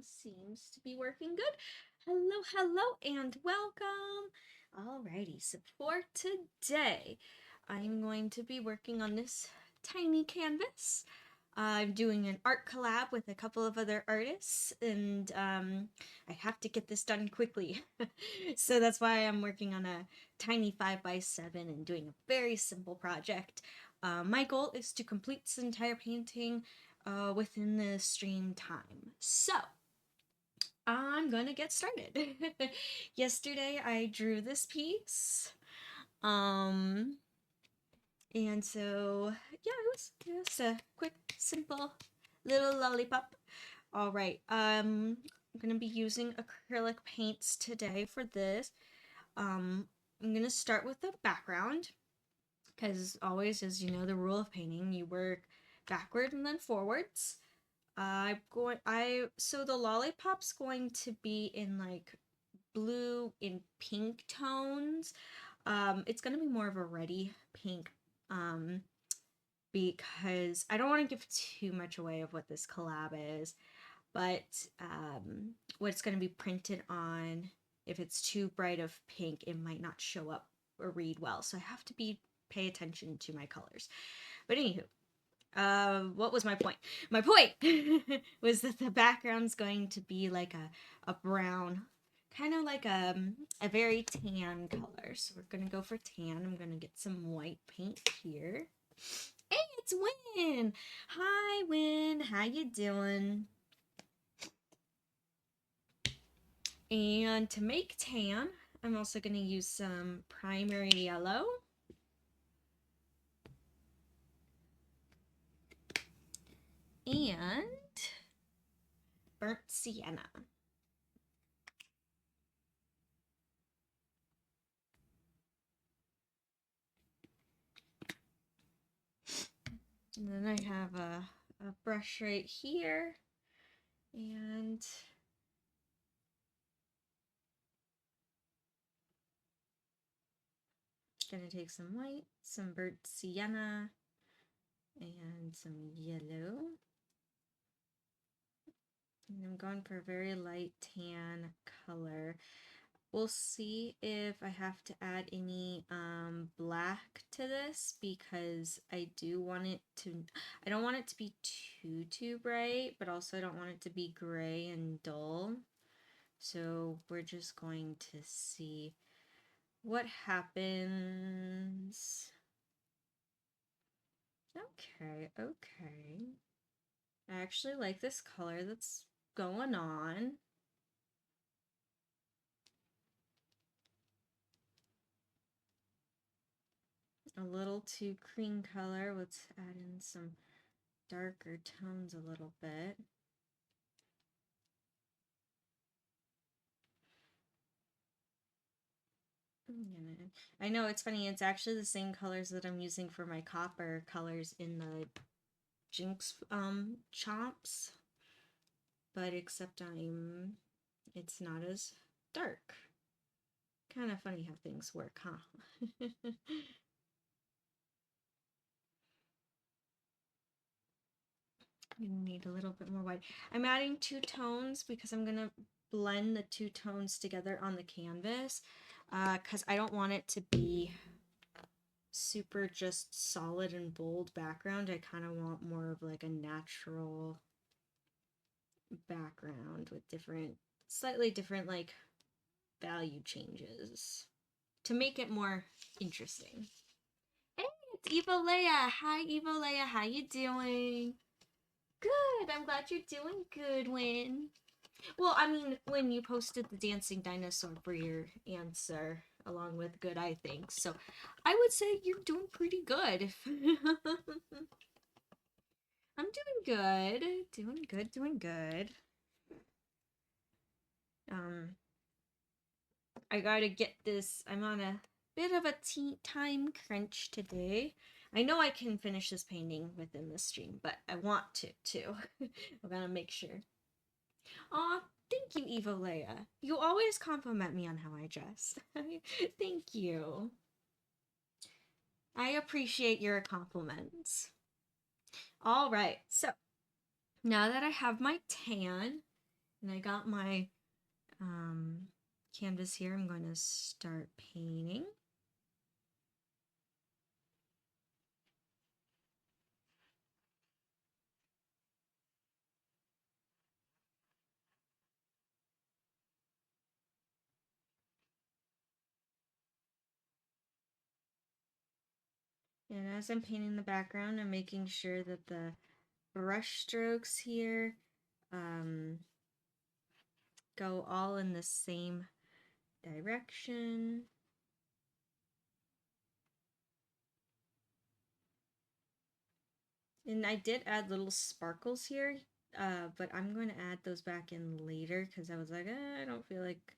seems to be working good. Hello, and welcome. Alrighty, so for today, I'm going to be working on this tiny canvas. I'm doing an art collab with a couple of other artists, and I have to get this done quickly. So that's why I'm working on a tiny 5x7 and doing a very simple project. My goal is to complete this entire painting within the stream time. So, I'm gonna get started. Yesterday I drew this piece. And so, yeah, it was just a quick, simple little lollipop. All right, I'm gonna be using acrylic paints today for this. I'm gonna start with the background, because always, as you know, the rule of painting, you work backward and then forwards. So the lollipop's going to be in like blue and pink tones. It's gonna be more of a reddy pink, because I don't want to give too much away of what this collab is, but what it's gonna be printed on, if it's too bright of pink, it might not show up or read well. So I have to pay attention to my colors. But anywho, what was my point? My point was that the background's going to be like a brown, kind of like a very tan color. So we're gonna go for tan. I'm gonna get some white paint here. Hey, it's Win. Hi, Win. How you doing? And to make tan, I'm also gonna use some primary yellow. And burnt sienna. And then I have a brush right here, and gonna take some white, some burnt sienna, and some yellow. And I'm going for a very light tan color. We'll see if I have to add any black to this, because I don't want it to be too bright, but also I don't want it to be gray and dull. So we're just going to see what happens. Okay. I actually like this color that's going on. A little too cream color. Let's add in some darker tones a little bit. I know, it's funny, it's actually the same colors that I'm using for my copper colors in the Jinx chomps, but except it's not as dark. Kind of funny how things work, huh? You need a little bit more white. I'm adding 2 tones because I'm gonna blend the 2 tones together on the canvas, because I don't want it to be super just solid and bold background. I kind of want more of like a natural background with slightly different like value changes to make it more interesting. Hey, it's Evo Leia. Hi, Evo Leia. How you doing? Good. I'm glad you're doing good, Win. Well, I mean, when you posted the dancing dinosaur for your answer, along with good, I think. So I would say you're doing pretty good. I'm doing good. Doing good. I gotta get this. I'm on a bit of a time crunch today. I know I can finish this painting within the stream, but I want to too. I'm gonna make sure. Aw, thank you, Evo Leia. You always compliment me on how I dress. Thank you. I appreciate your compliments. All right, so now that I have my tan, And I got my canvas here. I'm going to start painting. And as I'm painting the background, I'm making sure that the brush strokes here go all in the same direction. And I did add little sparkles here, but I'm going to add those back in later because I was like, I don't feel like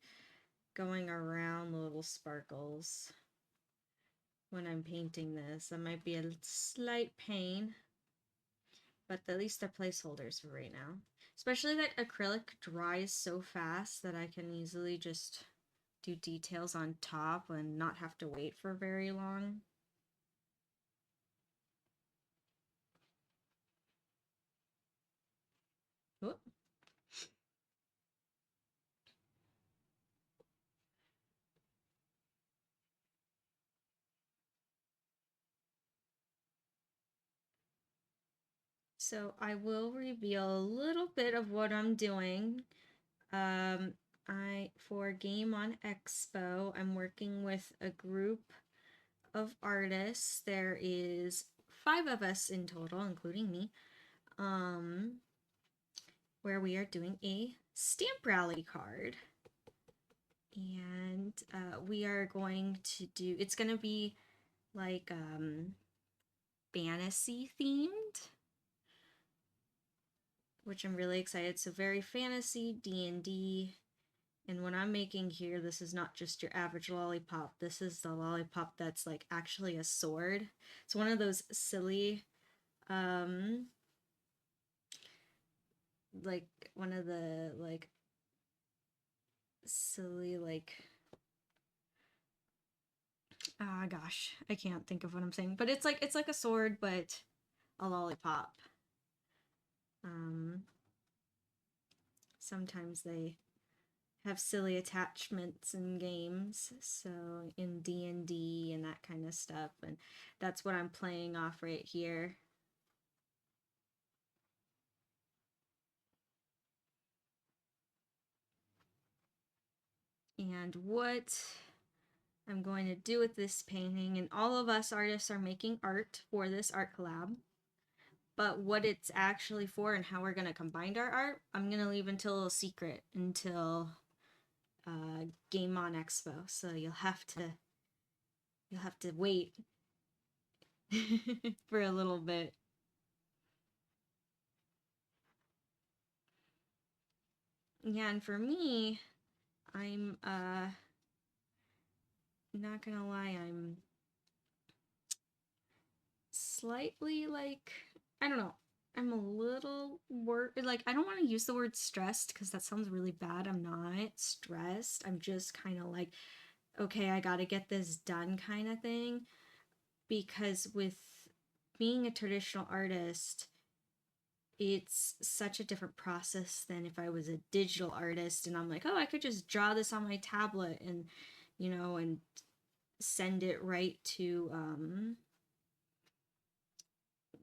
going around the little sparkles when I'm painting this. That might be a slight pain, but at least they're placeholders for right now. Especially that acrylic dries so fast that I can easily just do details on top and not have to wait for very long. Whoop. So I will reveal a little bit of what I'm doing. For Game on Expo, I'm working with a group of artists. There is 5 of us in total, including me, where we are doing a stamp rally card. And we are going to do, it's going to be like fantasy themed, which I'm really excited. So very fantasy, D&D. And what I'm making here, this is not just your average lollipop. This is the lollipop that's like actually a sword. It's one of those silly, like one of the like silly like, ah gosh, I can't think of what I'm saying. But it's like a sword, but a lollipop. Sometimes they have silly attachments in games, so in D&D and that kind of stuff, and that's what I'm playing off right here. And what I'm going to do with this painting, and all of us artists are making art for this art collab, but what it's actually for and how we're going to combine our art, I'm going to leave until a secret, until Game on Expo, so you'll have to wait for a little bit. Yeah, and for me, I'm not gonna lie, I'm slightly like, I don't know, I'm a little like, I don't want to use the word stressed because that sounds really bad. I'm not stressed. I'm just kind of like, okay, I gotta get this done kind of thing, because with being a traditional artist, it's such a different process than if I was a digital artist and I'm like, oh, I could just draw this on my tablet and, and send it right to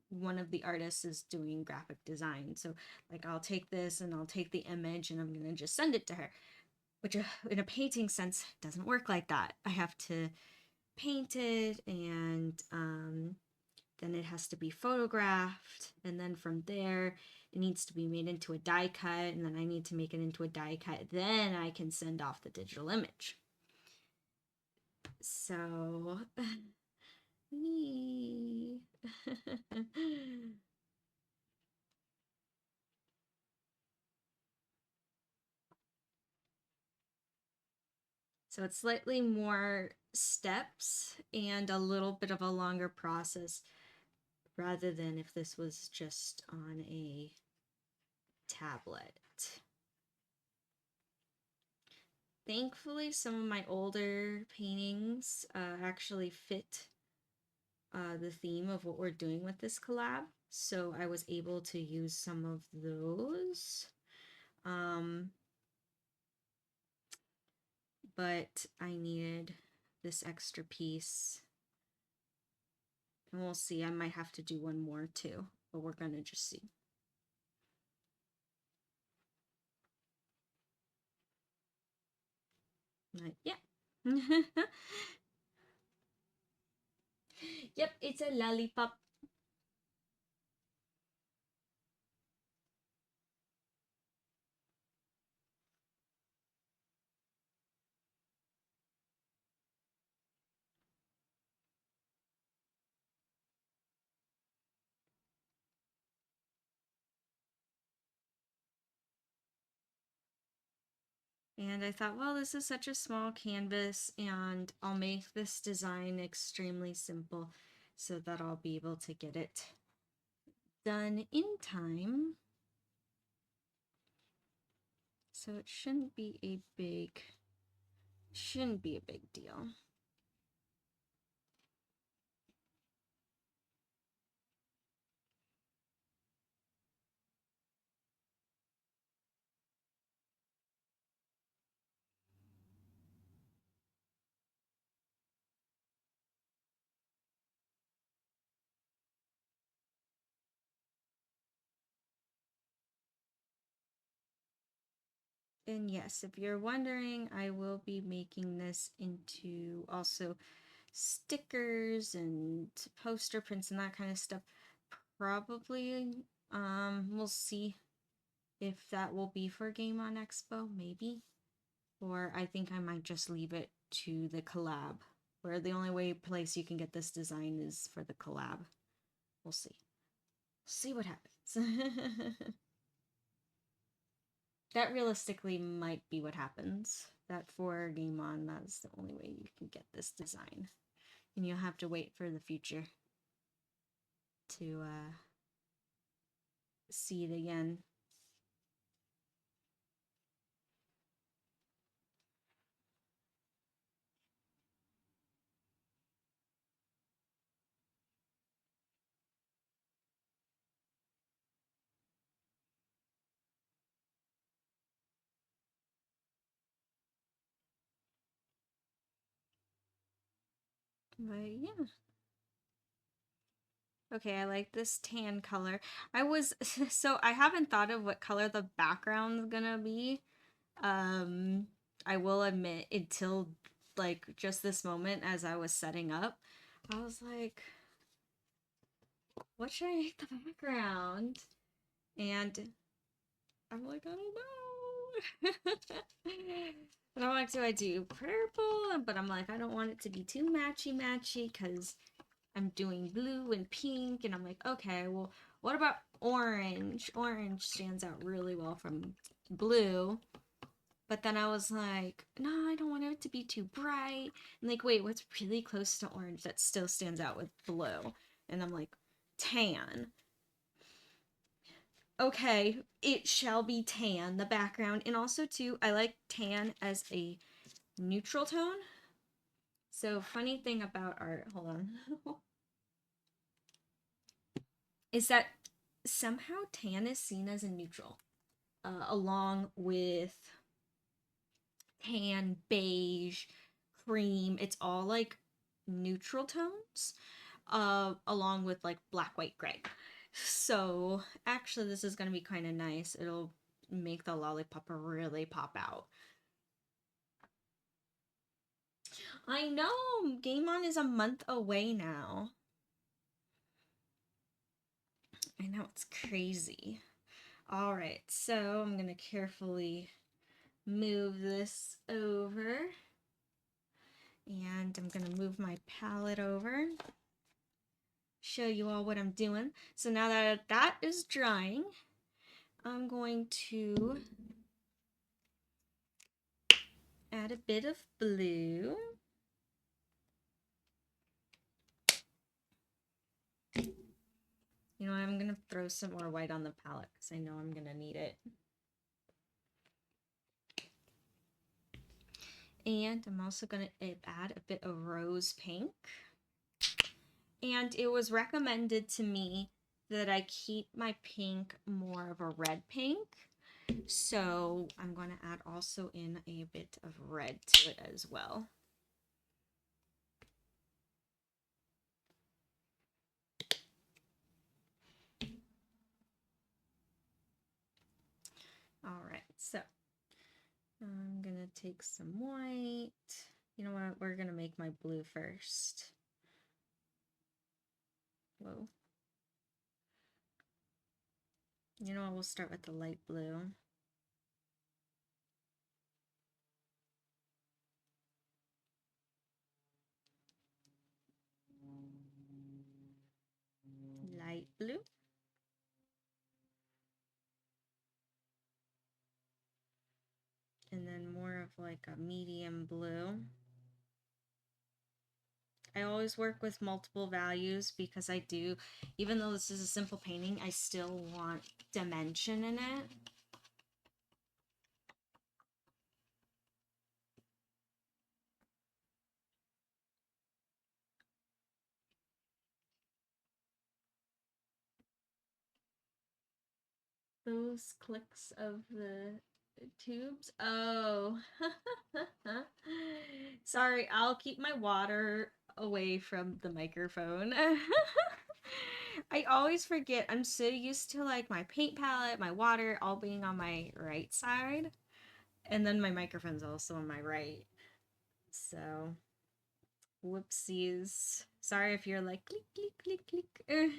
one of the artists is doing graphic design. So like I'll take this and I'll take the image and I'm going to just send it to her, which in a painting sense doesn't work like that. I have to paint it, and then it has to be photographed, and then from there it needs to be made into a die cut, and then I need to make it into a die cut, then I can send off the digital image. So me. So it's slightly more steps and a little bit of a longer process rather than if this was just on a tablet. Thankfully, some of my older paintings actually fit the theme of what we're doing with this collab, so I was able to use some of those. But I needed this extra piece. And we'll see. I might have to do one more too, but we're gonna just see. Yeah. Yep, it's a lollipop. And I thought, well, this is such a small canvas, and I'll make this design extremely simple so that I'll be able to get it done in time. So it shouldn't be a big deal. And yes, if you're wondering, I will be making this into also stickers and poster prints and that kind of stuff. Probably, we'll see if that will be for Game On Expo, maybe. Or I think I might just leave it to the collab, where the only place you can get this design is for the collab. We'll see. See what happens. That realistically might be what happens. That for Game On, that's the only way you can get this design. And you'll have to wait for the future to see it again. But yeah. Okay, I like this tan color. So I haven't thought of what color the background's gonna be. I will admit, until like just this moment as I was setting up, I was like, what should I make the background? And I'm like, I don't know. And I'm like, do I do purple? But I'm like, I don't want it to be too matchy because I'm doing blue and pink. And I'm like, okay, well, what about orange? Orange stands out really well from blue. But then I was like, no, I don't want it to be too bright. And like, wait, what's really close to orange that still stands out with blue? And I'm like, tan. Okay, it shall be tan, the background. And also, too, I like tan as a neutral tone. So, funny thing about art, hold on, is that somehow tan is seen as a neutral, along with tan, beige, cream. It's all like neutral tones, along with like black, white, gray. So actually, this is gonna be kind of nice. It'll make the lollipop really pop out. I know, Game On is a month away now. I know, it's crazy. All right, so I'm gonna carefully move this over. And I'm gonna move my palette over. Show you all what I'm doing. So now that that is drying, I'm going to add a bit of blue. You know, I'm gonna throw some more white on the palette because I know I'm gonna need it. And I'm also gonna add a bit of rose pink. And it was recommended to me that I keep my pink more of a red pink So I'm going to add also in a bit of red to it as well. All right, so I'm going to take some white. You know what? We're going to make my blue first. Whoa. You know what? We'll start with the light blue. Light blue. And then more of like a medium blue. I always work with multiple values because I do, even though this is a simple painting, I still want dimension in it. Those clicks of the tubes. Oh. Sorry, I'll keep my water away from the microphone. I always forget. I'm so used to like my paint palette, my water all being on my right side. And then my microphone's also on my right. So, whoopsies. Sorry if you're like click, click, click, click.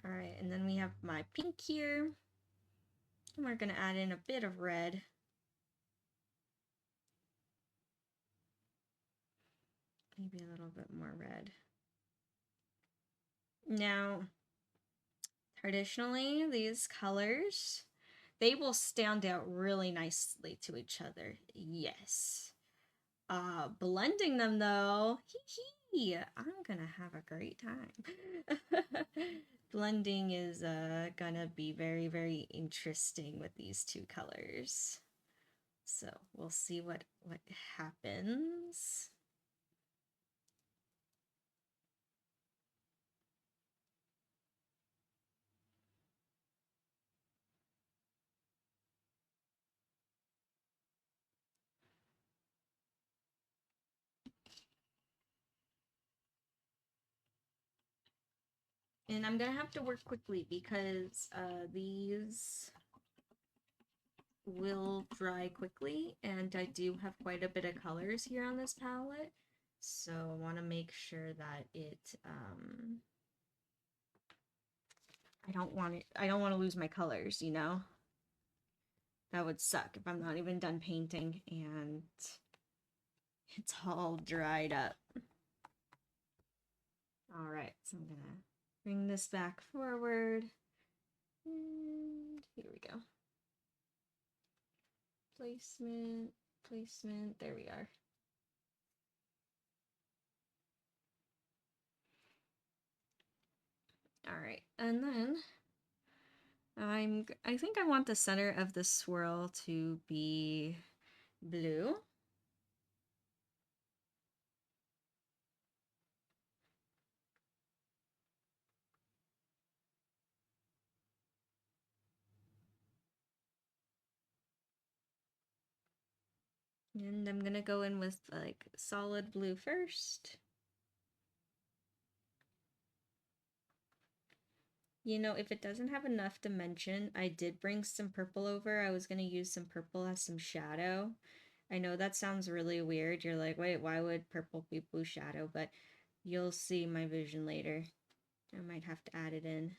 Alright, and then we have my pink here. And we're going to add in a bit of red. Maybe a little bit more red. Now, traditionally, these colors, they will stand out really nicely to each other. Yes. Blending them though, hee, I'm gonna have a great time. Blending is gonna be very, very interesting with these two colors. So we'll see what happens. And I'm gonna have to work quickly because these will dry quickly, and I do have quite a bit of colors here on this palette, so I want to make sure that it I don't want to lose my colors, you know? That would suck if I'm not even done painting and it's all dried up. All right, so I'm gonna bring this back forward, and here we go. Placement, placement, there we are. All right, and then I think I want the center of the swirl to be blue. And I'm gonna go in with like solid blue first. You know, if it doesn't have enough dimension, I did bring some purple over. I was gonna use some purple as some shadow. I know that sounds really weird. You're like, wait, why would purple be blue shadow? But you'll see my vision later. I might have to add it in.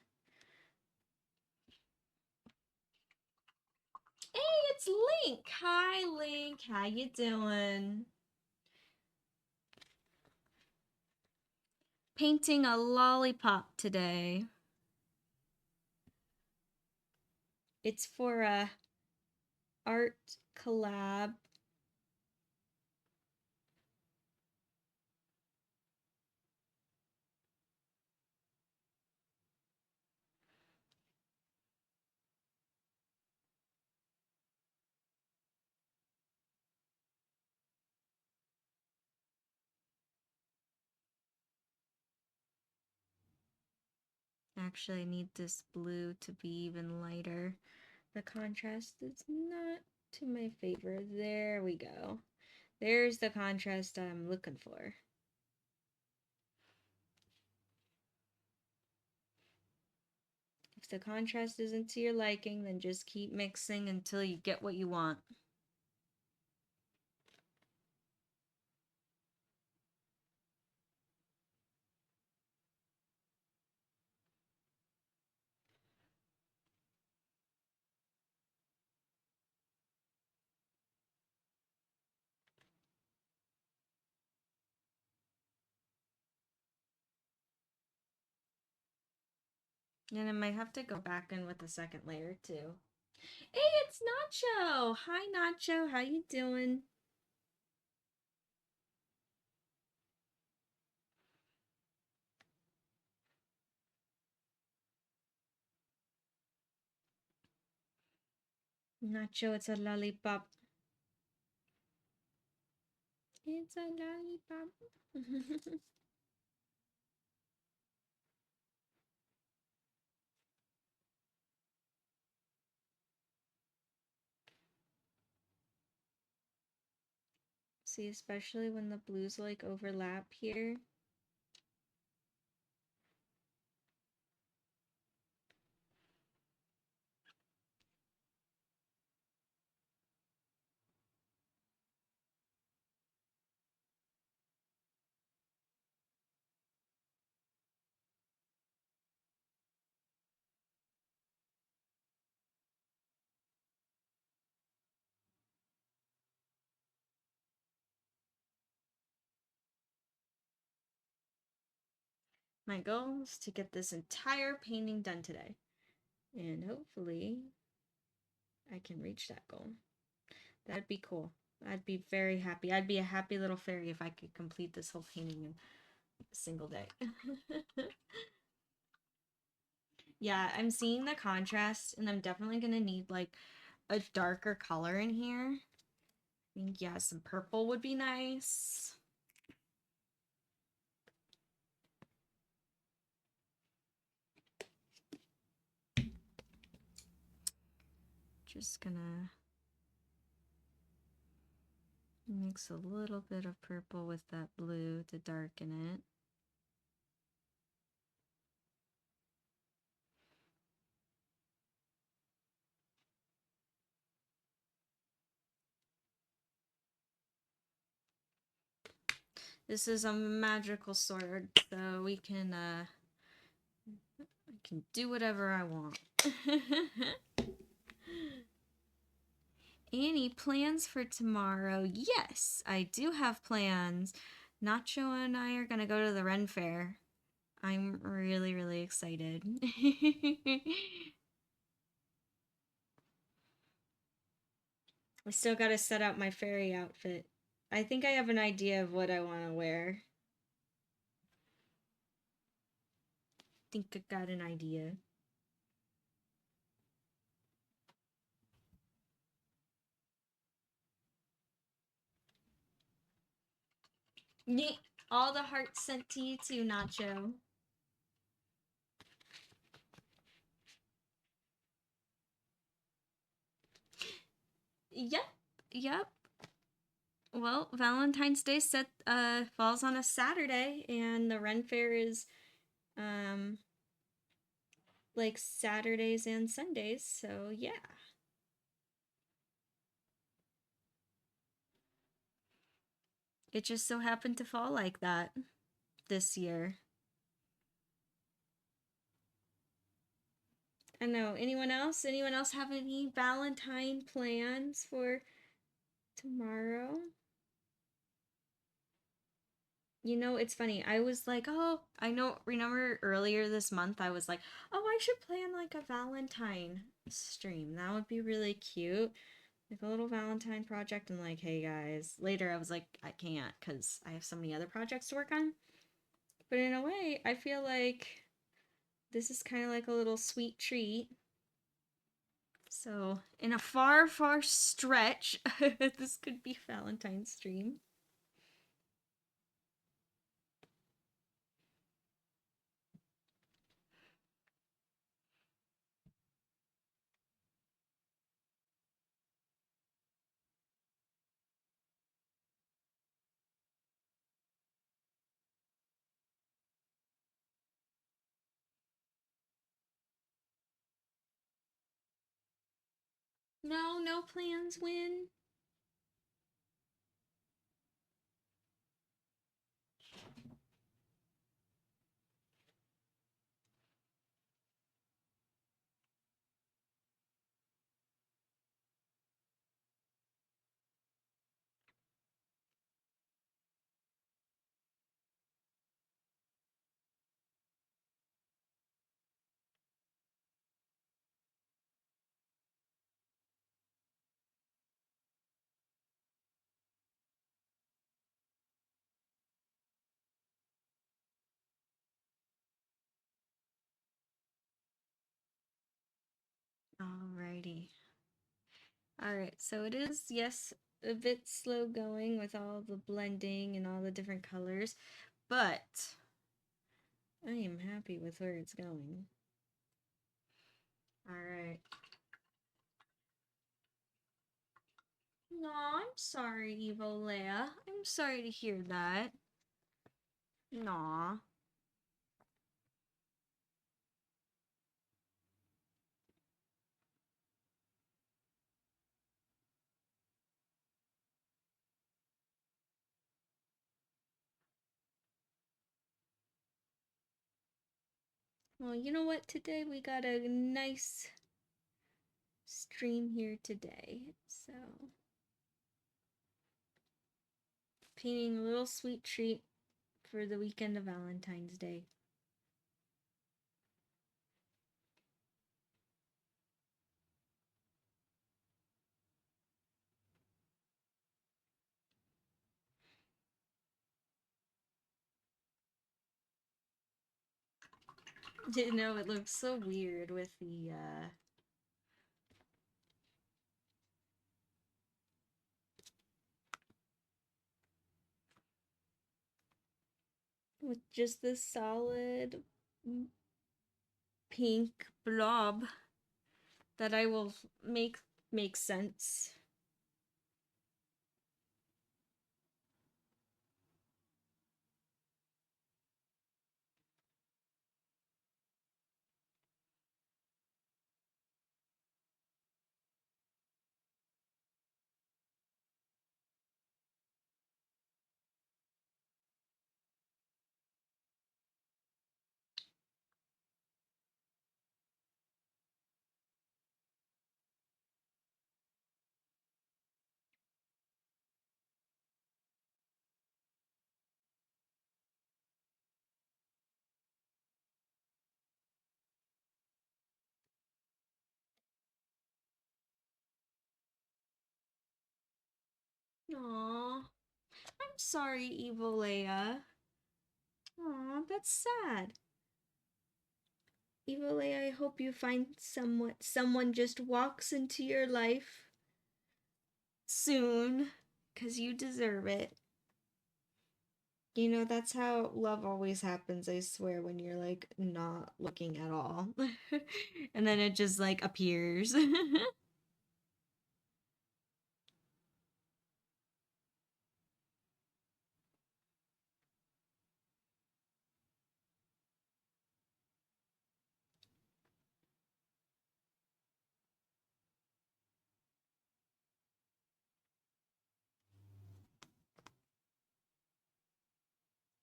Hey, it's Link! Hi, Link. How you doing? Painting a lollipop today. It's for a art collab. Actually, I need this blue to be even lighter. The contrast is not to my favor. There we go. There's the contrast I'm looking for. If the contrast isn't to your liking, then just keep mixing until you get what you want. And I might have to go back in with a second layer too. Hey, it's Nacho! Hi Nacho, how you doing? Nacho, it's a lollipop. It's a lollipop. See, especially when the blues like overlap here. My goal is to get this entire painting done today. And hopefully I can reach that goal. That'd be cool. I'd be very happy. I'd be a happy little fairy if I could complete this whole painting in a single day. Yeah, I'm seeing the contrast, and I'm definitely gonna need like a darker color in here. I think, yeah, some purple would be nice. Just gonna mix a little bit of purple with that blue to darken it. This is a magical sword, so we can I can do whatever I want. Any plans for tomorrow? Yes, I do have plans. Nacho and I are gonna go to the Ren Fair. I'm really, really excited. I still gotta set out my fairy outfit. I think I have an idea of what I want to wear. Think I got an idea. All the hearts sent to you too, Nacho. Yep. Well, Valentine's Day falls on a Saturday, and the Ren Fair is like Saturdays and Sundays, so yeah. It just so happened to fall like that this year. I know. Anyone else? Anyone else have any Valentine plans for tomorrow? You know, it's funny. I was like, oh, remember earlier this month, I was like, oh, I should plan like a Valentine stream. That would be really cute. Like a little Valentine project. And like, hey guys. Later, I was like, I can't because I have so many other projects to work on. But in a way, I feel like this is kind of like a little sweet treat. So, in a far, far stretch, this could be Valentine's stream. No plans, Win? Alrighty. Alright, so it is, yes, a bit slow going with all the blending and all the different colors, but I am happy with where it's going. Alright. No, I'm sorry, Evo Leia. I'm sorry to hear that. Nah. Well, you know what? Today we got a nice stream here today. So, painting a little sweet treat for the weekend of Valentine's Day. You know, it looks so weird with the, with just this solid pink blob that I will make sense. Aww. I'm sorry, Evil Leia. Aw, that's sad. Evil Leia, I hope you find someone just walks into your life soon, 'cause you deserve it. You know, that's how love always happens, I swear, when you're like not looking at all. And then it just like appears.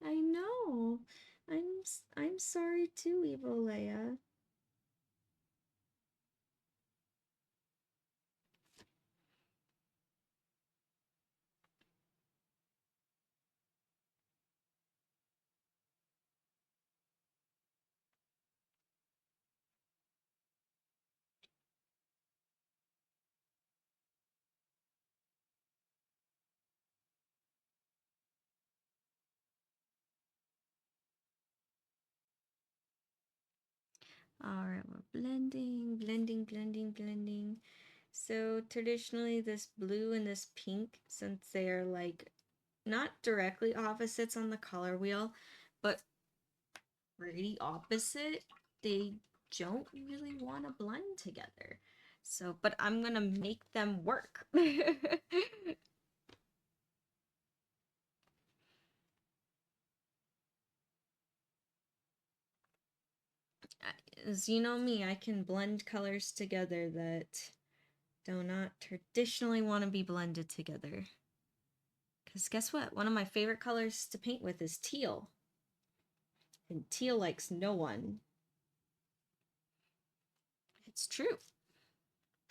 I know. I'm sorry too, Evil Leia. Alright, we're blending. So traditionally this blue and this pink, since they're like not directly opposites on the color wheel, but pretty opposite, they don't really want to blend together. So, but I'm gonna make them work. As you know me, I can blend colors together that do not traditionally want to be blended together. Because guess what? One of my favorite colors to paint with is teal. And teal likes no one. It's true.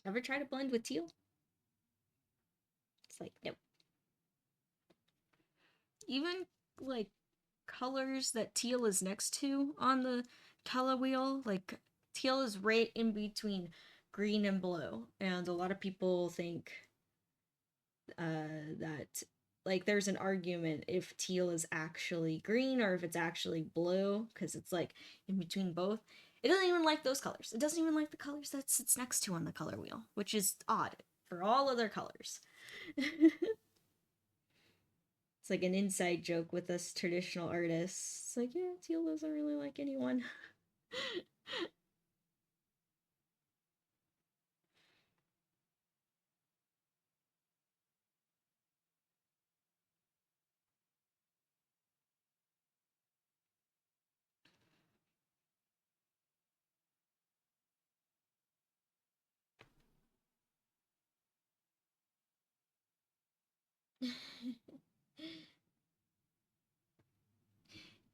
Ever try to blend with teal? It's like, no. Even like colors that teal is next to on the color wheel, like teal is right in between green and blue. And a lot of people think that like there's an argument if teal is actually green or if it's actually blue, because it's like in between both. It doesn't even like those colors. It doesn't even like the colors that sits next to on the color wheel, which is odd for all other colors. It's like an inside joke with us traditional artists. It's like, yeah, teal doesn't really like anyone.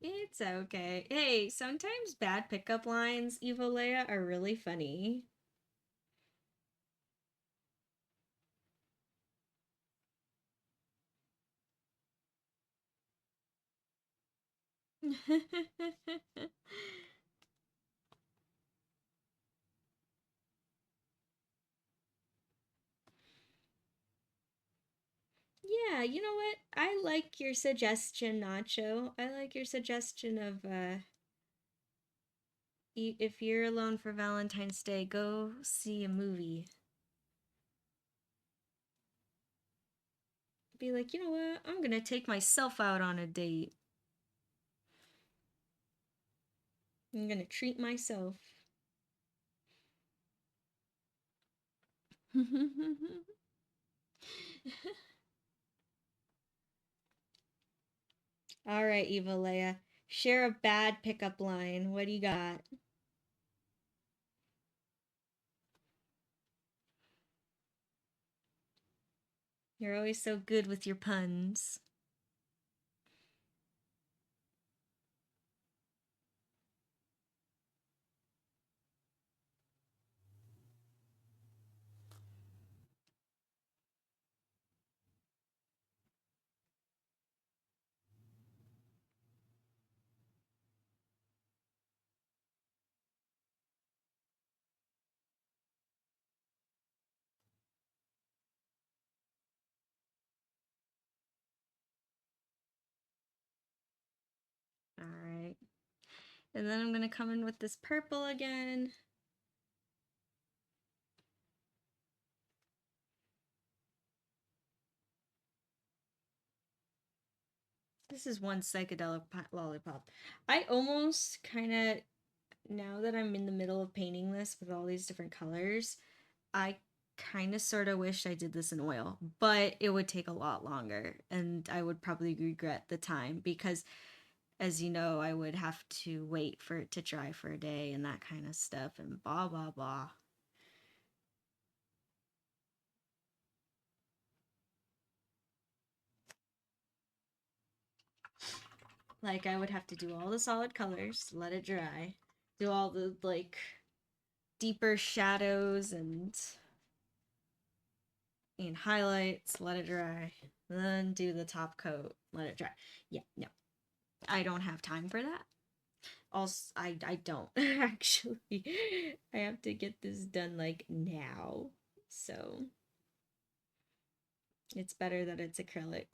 It's okay. Hey, sometimes bad pickup lines, Evolea, are really funny. Yeah, you know what? I like your suggestion, Nacho. I like your suggestion of if you're alone for Valentine's Day, go see a movie. Be like, you know what? I'm gonna take myself out on a date. I'm gonna treat myself. All right, Eva Leia. Share a bad pickup line. What do you got? You're always so good with your puns. All right. And then I'm going to come in with this purple again. This is one psychedelic lollipop. I almost kind of, now that I'm in the middle of painting this with all these different colors, I kind of sort of wish I did this in oil, but it would take a lot longer and I would probably regret the time because, as you know, I would have to wait for it to dry for a day and that kind of stuff and blah, blah, blah. Like, I would have to do all the solid colors, let it dry, do all the, like, deeper shadows and highlights, let it dry, then do the top coat, let it dry. Yeah, no, I don't have time for that. Also, I don't actually. I have to get this done like now, so it's better that it's acrylic.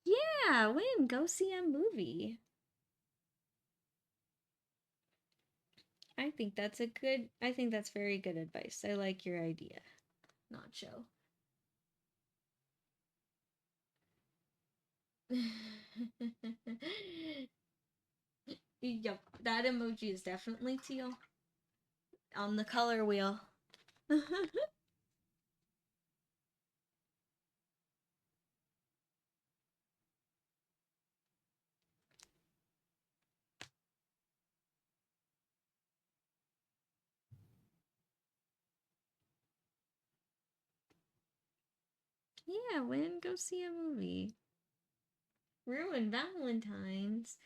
Yeah, Win, go see a movie. I think that's very good advice. I like your idea, Nacho. Yep, that emoji is definitely teal on the color wheel. Yeah, Win, go see a movie. Ruin Valentine's?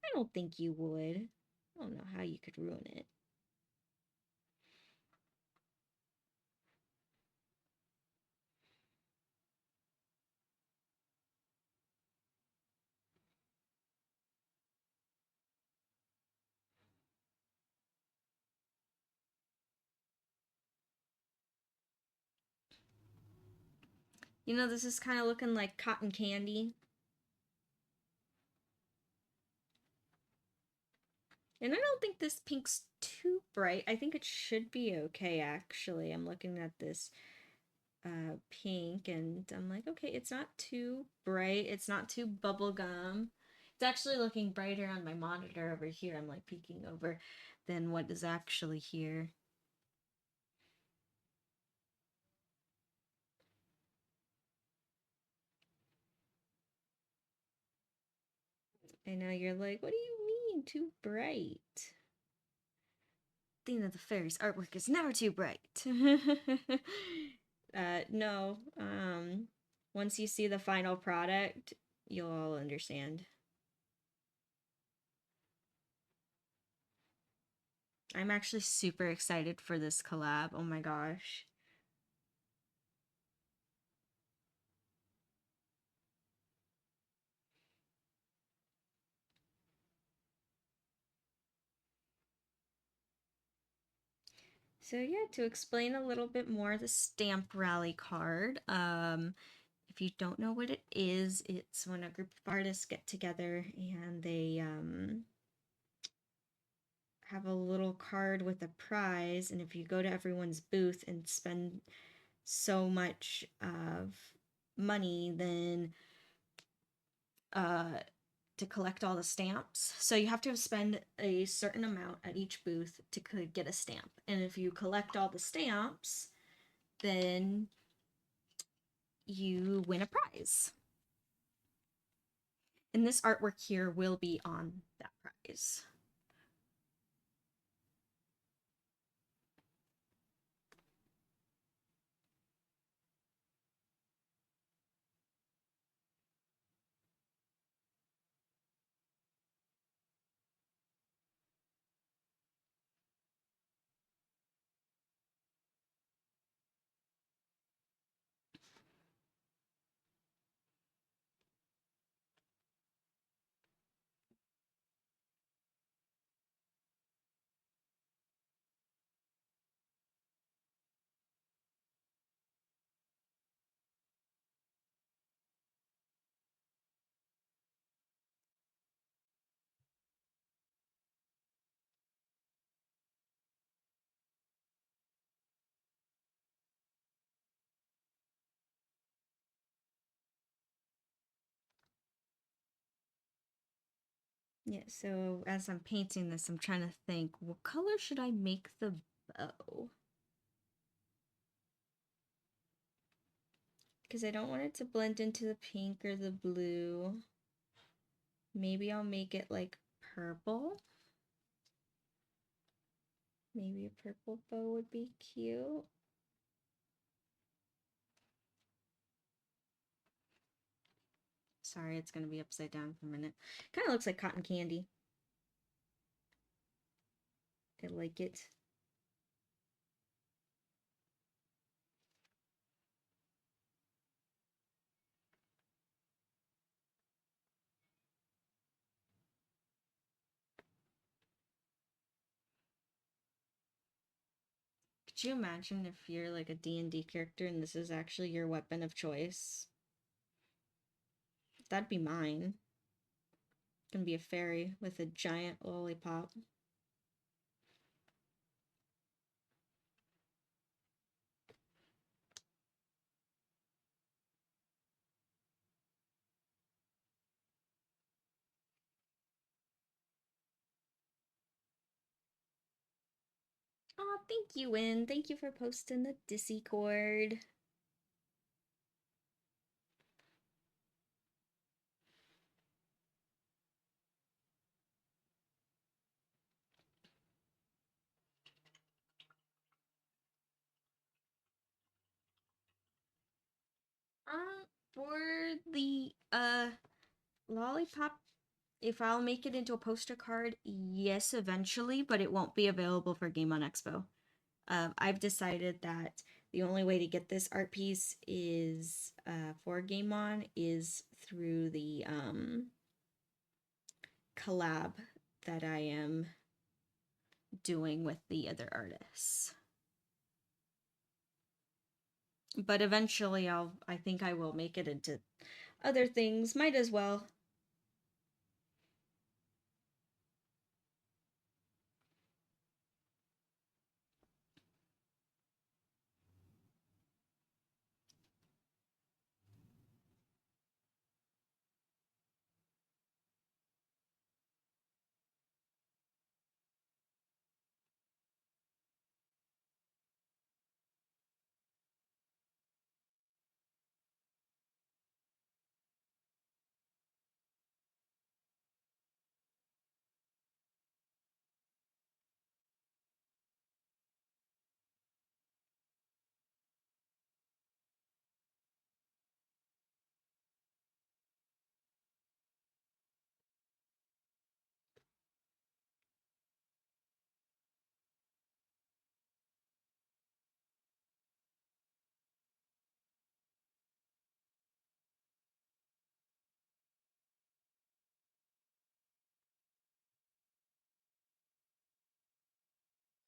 I don't think you would. I don't know how you could ruin it. You know, this is kind of looking like cotton candy. And I don't think this pink's too bright. I think it should be okay, actually. I'm looking at this pink and I'm like, okay, it's not too bright. It's not too bubblegum. It's actually looking brighter on my monitor over here. I'm like peeking over than what is actually here. I know you're like, what do you mean too bright? Theme of the Fairies artwork is never too bright. No. Once you see the final product, you'll all understand. I'm actually super excited for this collab. Oh my gosh. So yeah, to explain a little bit more, the stamp rally card. If you don't know what it is, it's when a group of artists get together and they have a little card with a prize, and if you go to everyone's booth and spend so much of money, then to collect all the stamps. So you have to spend a certain amount at each booth to get a stamp. And if you collect all the stamps, then you win a prize. And this artwork here will be on that prize. Yeah, so as I'm painting this, I'm trying to think, what color should I make the bow? Because I don't want it to blend into the pink or the blue. Maybe I'll make it like purple. Maybe a purple bow would be cute. Sorry, it's going to be upside down for a minute. Kind of looks like cotton candy. I like it. Could you imagine if you're like a D&D character and this is actually your weapon of choice? That'd be mine. Gonna be a fairy with a giant lollipop. Aw, thank you, Win. Thank you for posting the Discord. For the lollipop, if I'll make it into a poster card, yes, eventually, but it won't be available for Game on Expo. I've decided that the only way to get this art piece is for Game On is through the collab that I am doing with the other artists. But eventually I think I will make it into other things. Might as well.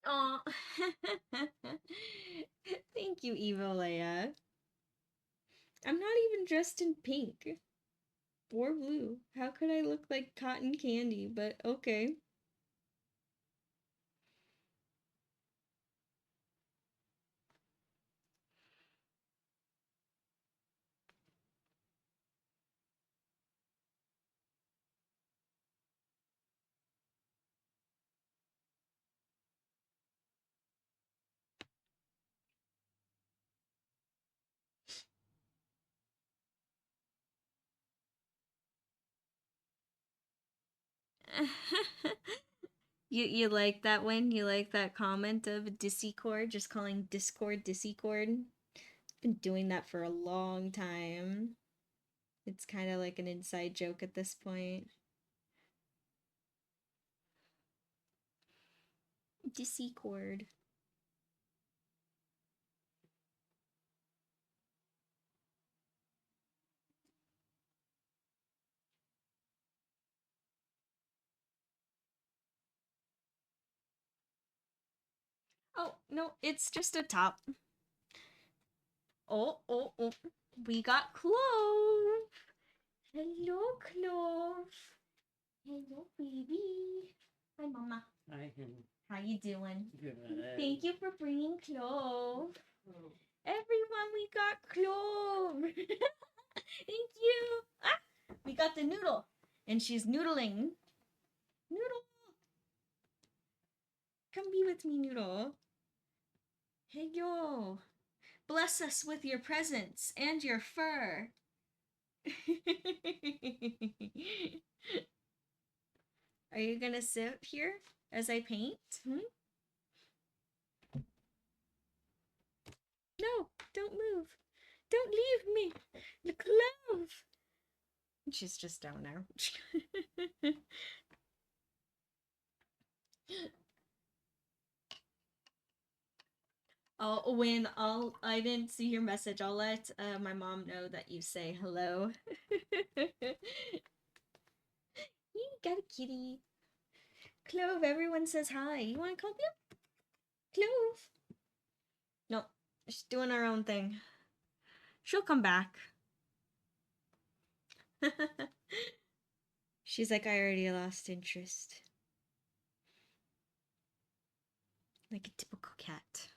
Aw. Thank you, Evo Leia. I'm not even dressed in pink or blue. How could I look like cotton candy? But okay. You like that one? You like that comment of Discord? Just calling Discord Discord? Been doing that for a long time. It's kind of like an inside joke at this point. Discord. Oh, no, it's just a top. Oh, oh, oh. We got Clove. Hello, Clove. Hello, baby. Hi, Mama. Hi, honey. How you doing? Good. Thank you for bringing Clove. Everyone, we got Clove. Thank you. Ah, we got the noodle. And she's noodling. Noodle. Come be with me, Noodle. Hey, yo. Bless us with your presence and your fur. Are you gonna sit here as I paint? No, don't move. Don't leave me. The Clove. She's just down there. I didn't see your message. I'll let my mom know that you say hello. You got a kitty. Clove, everyone says hi. You want to come here? Clove. No, she's doing her own thing. She'll come back. She's like, I already lost interest. Like a typical cat.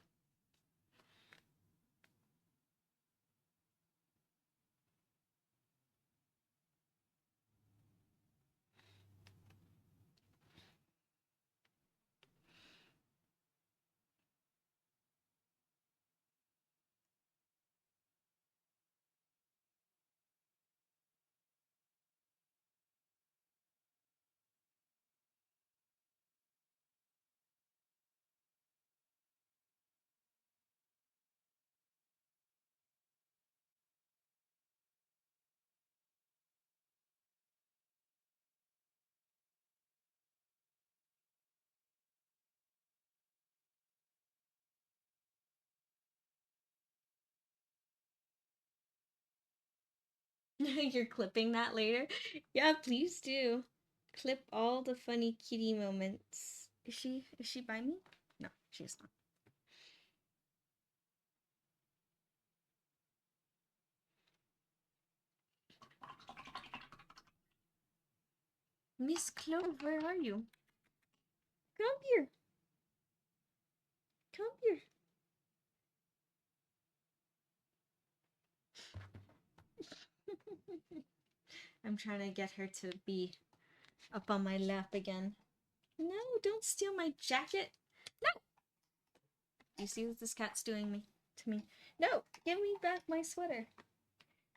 You're clipping that later? Yeah, please do. Clip all the funny kitty moments. Is she by me? No, she is not. Miss Clove, where are you? Come here. Come here. I'm trying to get her to be up on my lap again. No, don't steal my jacket. No! You see what this cat's doing to me? No! Give me back my sweater.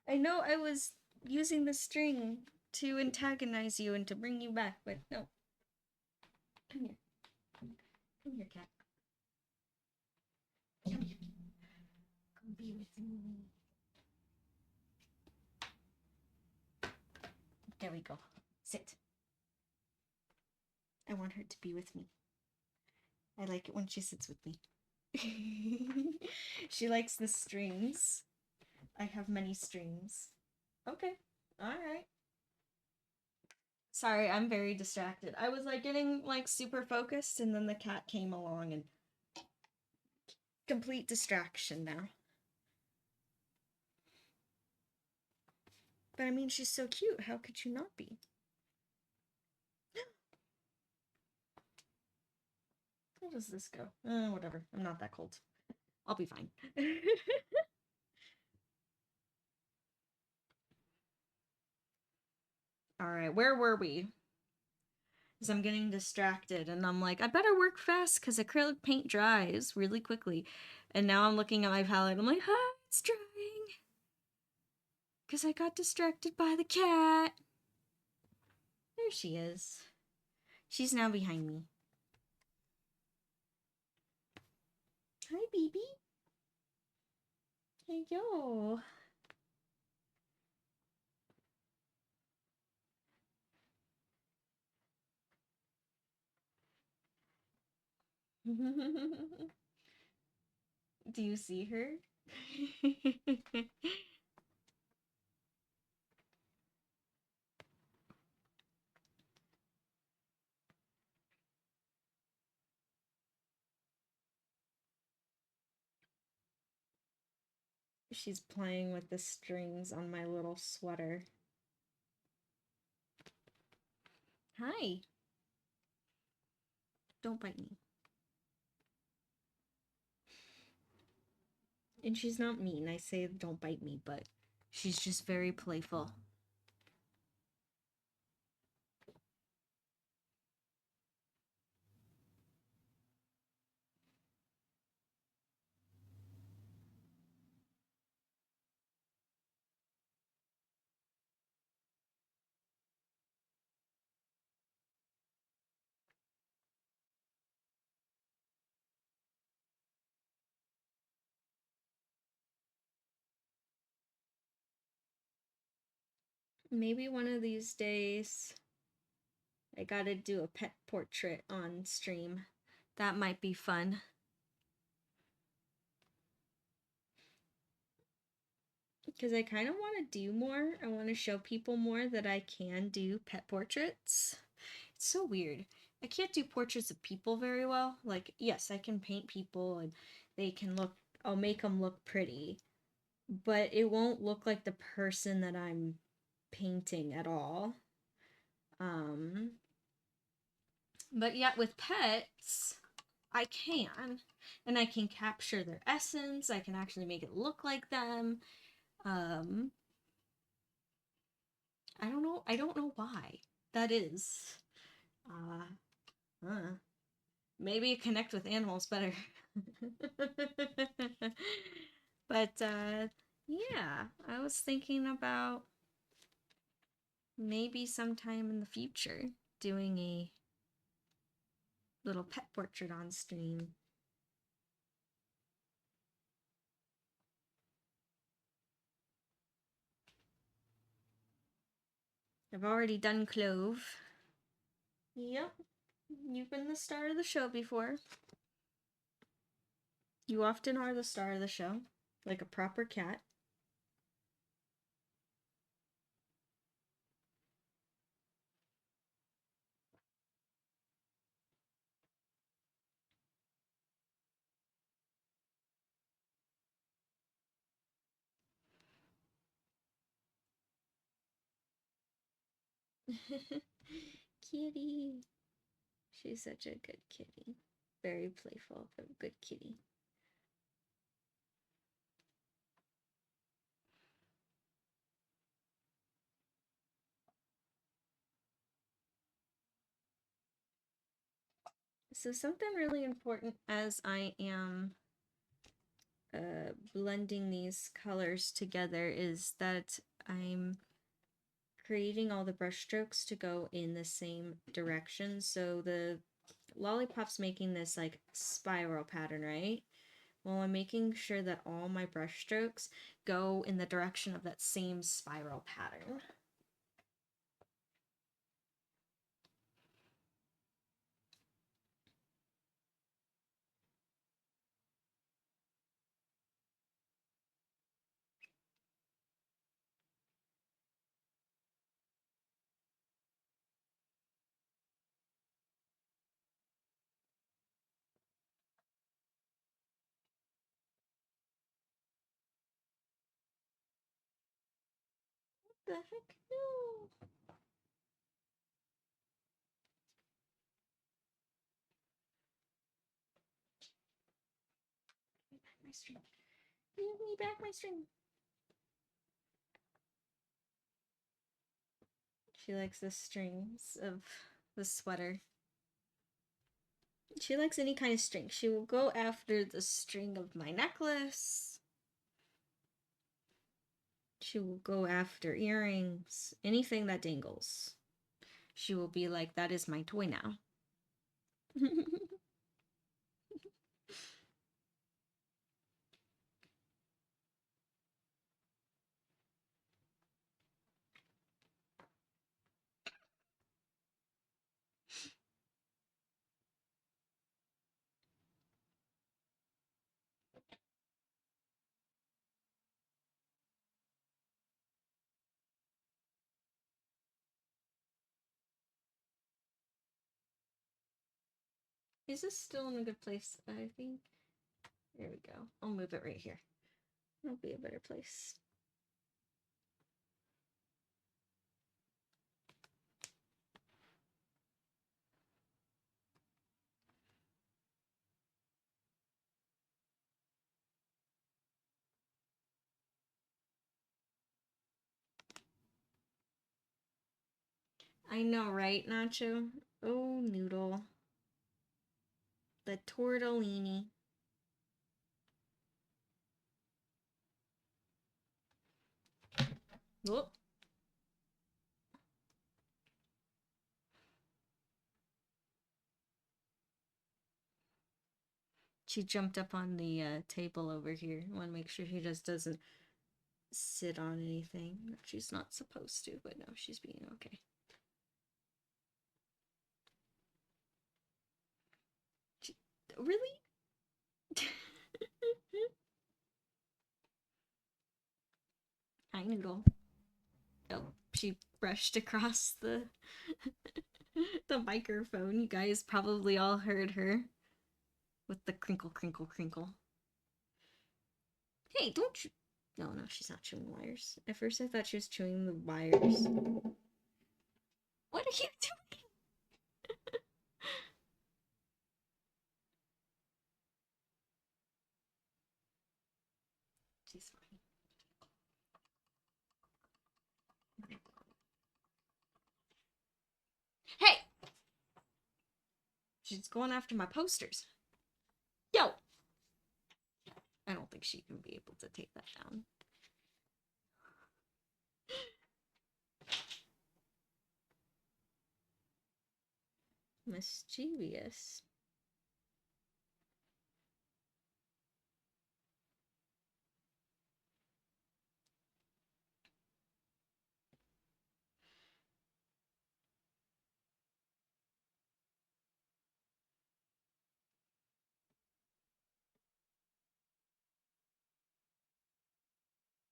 I know I was using the string to antagonize you and to bring you back, but no. Come here. Come here, cat. Come here. Come be with me. There we go. Sit. I want her to be with me. I like it when she sits with me. She likes the strings. I have many strings. Okay. Alright. Sorry, I'm very distracted. I was like getting like super focused and then the cat came along and complete distraction now. But I mean, she's so cute. How could you not be? How does this go? Whatever. I'm not that cold. I'll be fine. Alright, where were we? Because I'm getting distracted and I'm like, I better work fast because acrylic paint dries really quickly. And now I'm looking at my palette. I'm like, ah, it's drying. Because I got distracted by the cat. There she is. She's now behind me. Hi, baby. Hey, yo. Do you see her? She's playing with the strings on my little sweater. Hi. Don't bite me. And she's not mean. I say don't bite me, but she's just very playful. Maybe one of these days I gotta do a pet portrait on stream. That might be fun. Because I kind of want to do more. I want to show people more that I can do pet portraits. It's so weird. I can't do portraits of people very well. Like, yes, I can paint people and they can look, I'll make them look pretty. But it won't look like the person that I'm painting at all. But yet with pets, I can. And I can capture their essence. I can actually make it look like them. I don't know why that is. Maybe connect with animals better. But yeah, I was thinking about maybe sometime in the future doing a little pet portrait on stream. I've already done Clove. Yep, you've been the star of the show before. You often are the star of the show, like a proper cat. Kitty. She's such a good kitty. Very playful, but good kitty. So something really important as I am blending these colors together is that I'm creating all the brush strokes to go in the same direction. So the lollipop's making this like spiral pattern, right? Well, I'm making sure that all my brush strokes go in the direction of that same spiral pattern. What the heck? No! Give me back my string. Give me back my string. She likes the strings of the sweater. She likes any kind of string. She will go after the string of my necklace. She will go after earrings. Anything that dangles. She will be like, that is my toy now. Is this still in a good place? I think. There we go. I'll move it right here. It'll be a better place. I know, right, Nacho? Oh, Noodle. The tortellini. Whoop. She jumped up on the table over here. I want to make sure she just doesn't sit on anything that she's not supposed to, but no, she's being okay. Really? Hi, Noodle. Oh, she brushed across the the microphone. You guys probably all heard her with the crinkle, crinkle, crinkle. Hey, don't you... No, no, she's not chewing wires. At first I thought she was chewing the wires. What are you doing? She's fine. Hey! She's going after my posters. Yo! I don't think she can be able to take that down. Mischievous.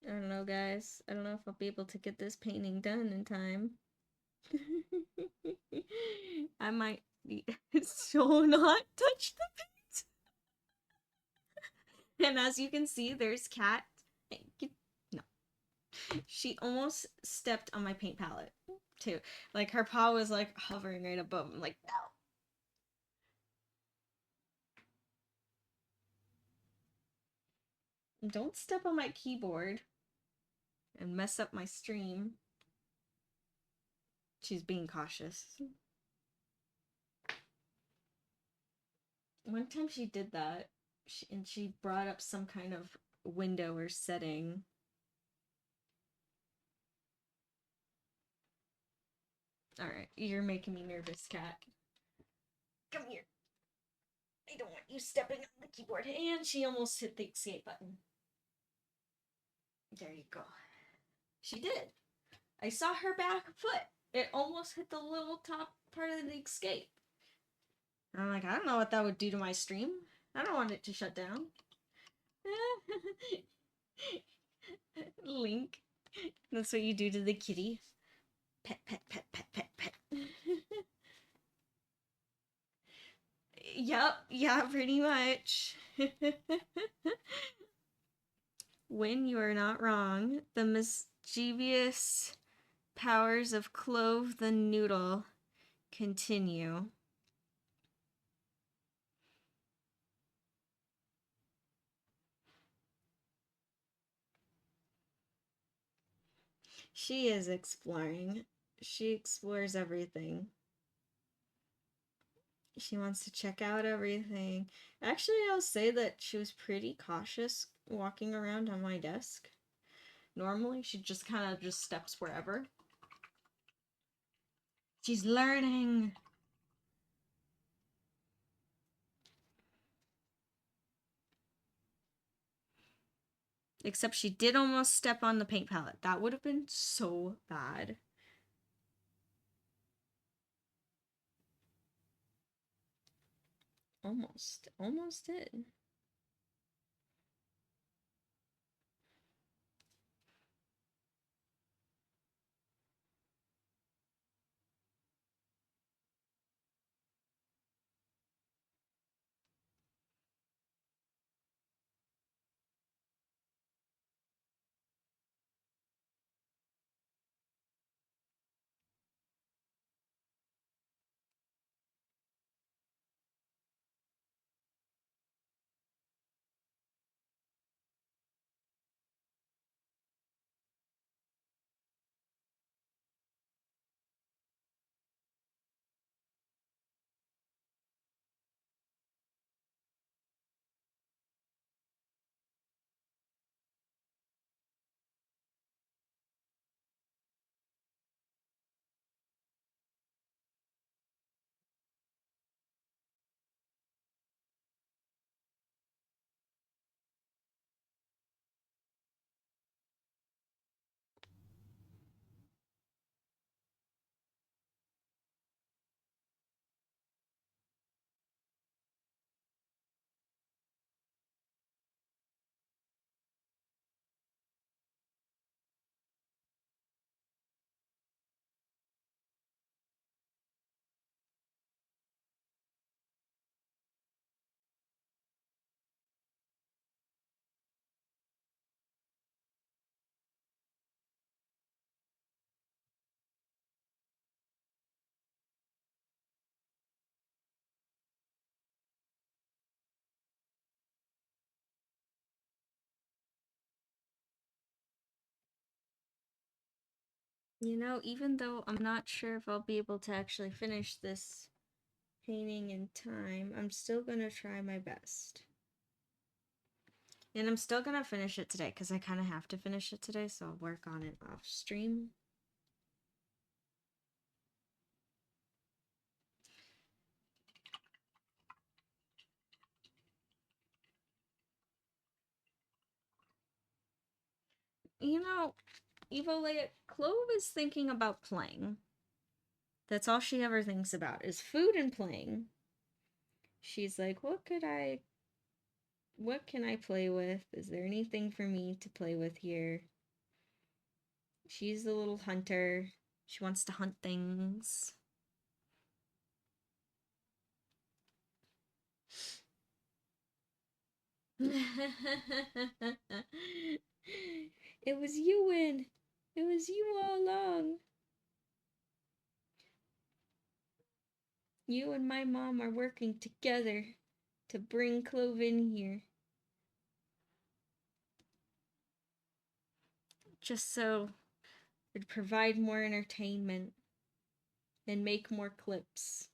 I don't know, guys. I don't know if I'll be able to get this painting done in time. I might so not touch the paint. And as you can see, there's Cat. No. She almost stepped on my paint palette. too. Like, her paw was, like, hovering right above him, like, no. Don't step on my keyboard and mess up my stream. She's being cautious. One time she did that, and she brought up some kind of window or setting. Alright, you're making me nervous, cat. Come here. I don't want you stepping on the keyboard. And she almost hit the escape button. There you go. She did. I saw her back foot. It almost hit the little top part of the escape. And I'm like, I don't know what that would do to my stream. I don't want it to shut down. Link. That's what you do to the kitty. Pet, pet, pet, pet, pet, pet. Yep, yeah, pretty much. When you are not wrong, the mischievous powers of Clove the Noodle continue. She is exploring. She explores everything. She wants to check out everything. Actually, I'll say that she was pretty cautious walking around on my desk. Normally, she just kind of just steps wherever. She's learning. Except she did almost step on the paint palette. That would have been so bad. Almost did. You know, even though I'm not sure if I'll be able to actually finish this painting in time, I'm still gonna try my best. And I'm still gonna finish it today, because I kind of have to finish it today, so I'll work on it off stream. You know, Evolea, Clove is thinking about playing. That's all she ever thinks about, is food and playing. She's like, what can I play with? Is there anything for me to play with here? She's a little hunter. She wants to hunt things. It was you, Win. It was you all along. You and my mom are working together to bring Clove in here. Just so it'd provide more entertainment and make more clips.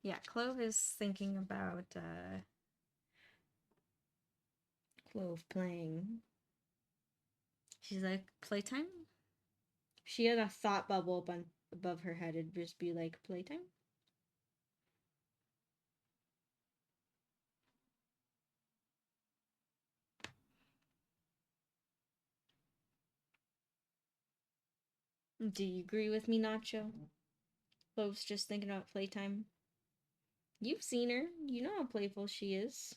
Yeah, Clove is thinking about Clove playing. She's like, playtime? She had a thought bubble above her head. It'd just be like, playtime? Do you agree with me, Nacho? Clove's just thinking about playtime. You've seen her. You know how playful she is.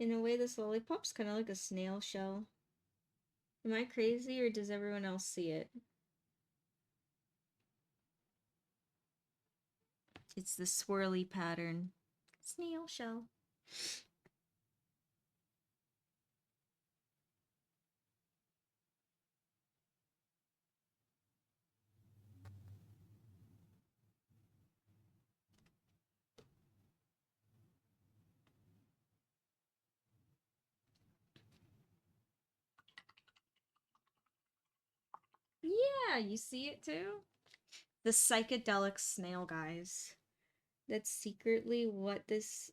In a way, this lollipop's kind of like a snail shell. Am I crazy, or does everyone else see it? It's the swirly pattern. Snail shell. Yeah, you see it too? The psychedelic snail, guys. That's secretly what this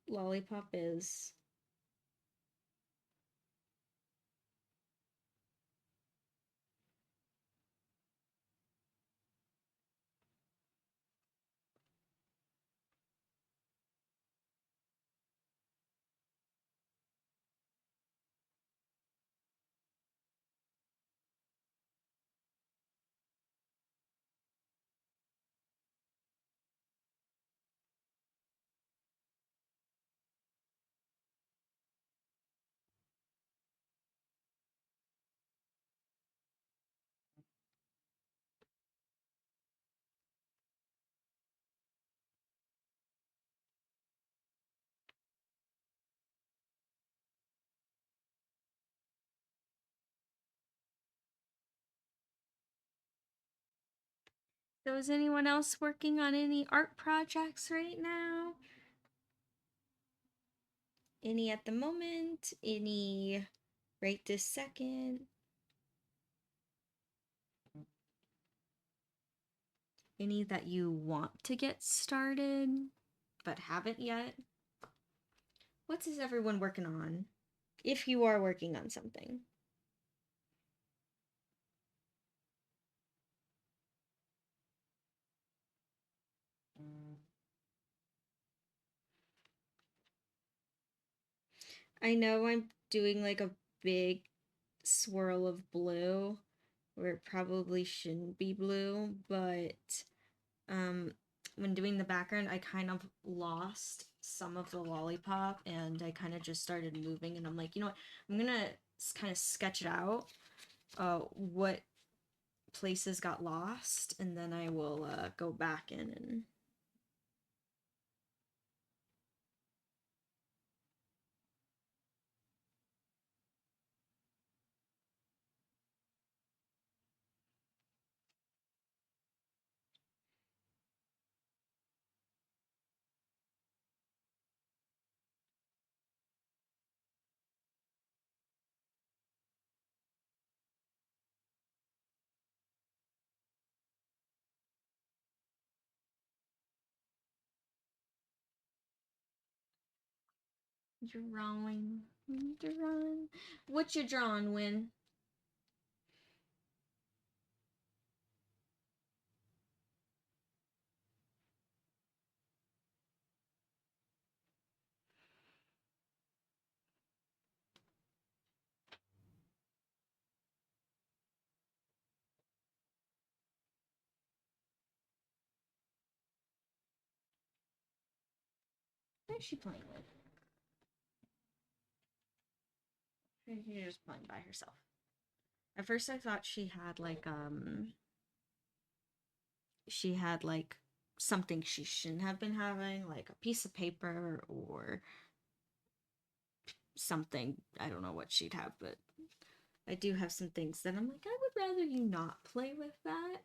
lollipop is. So is anyone else working on any art projects right now? Any at the moment? Any right this second? Any that you want to get started but haven't yet? What is everyone working on? If you are working on something. I know I'm doing like a big swirl of blue where it probably shouldn't be blue, but when doing the background, I kind of lost some of the lollipop, and I kind of just started moving, and I'm like, you know what, I'm gonna kind of sketch it out, what places got lost, and then I will go back in and drawing. Drawing. What you drawing, Win? What is she playing with? She's just playing by herself. At first I thought she had like something she shouldn't have been having, like a piece of paper or something. I don't know what she'd have, but I do have some things that I'm like, I would rather you not play with that.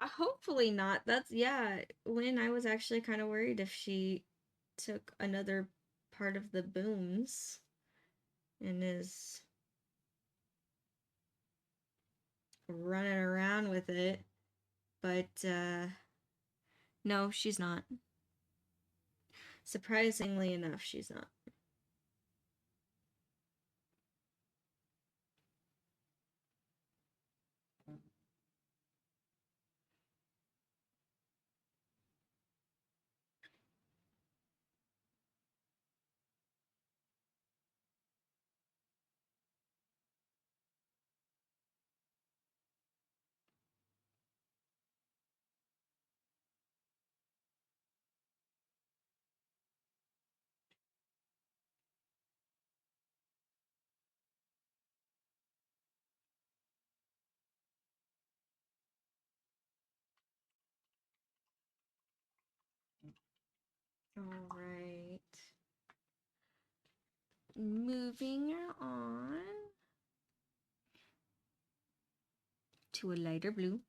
Hopefully not. That's, yeah, when I was actually kind of worried if she took another part of the booms and is running around with it. But no, she's not. Surprisingly enough, she's not. All right. Moving on to a lighter blue.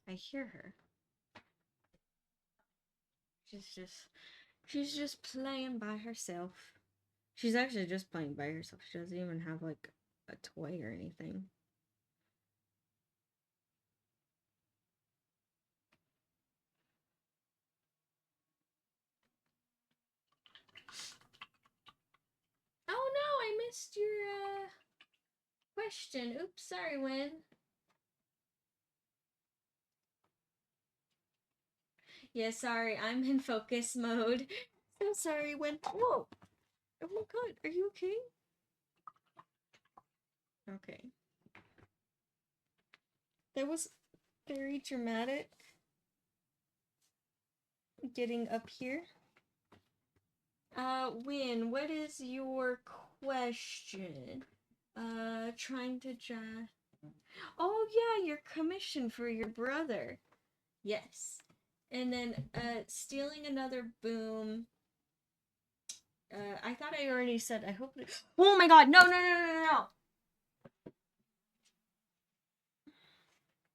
I hear her. She's just playing by herself. She's actually just playing by herself. She doesn't even have like a toy or anything. Oh no, I missed your question. Oops, sorry, Win. Yeah, sorry, I'm in focus mode. So sorry when. Whoa! Oh my god, are you okay? Okay. That was very dramatic. Getting up here. Win, what is your question? Trying to Oh yeah, your commission for your brother. Yes. And then, stealing another boom. I thought I already said, I hope. Oh my god, no, no, no, no, no, no!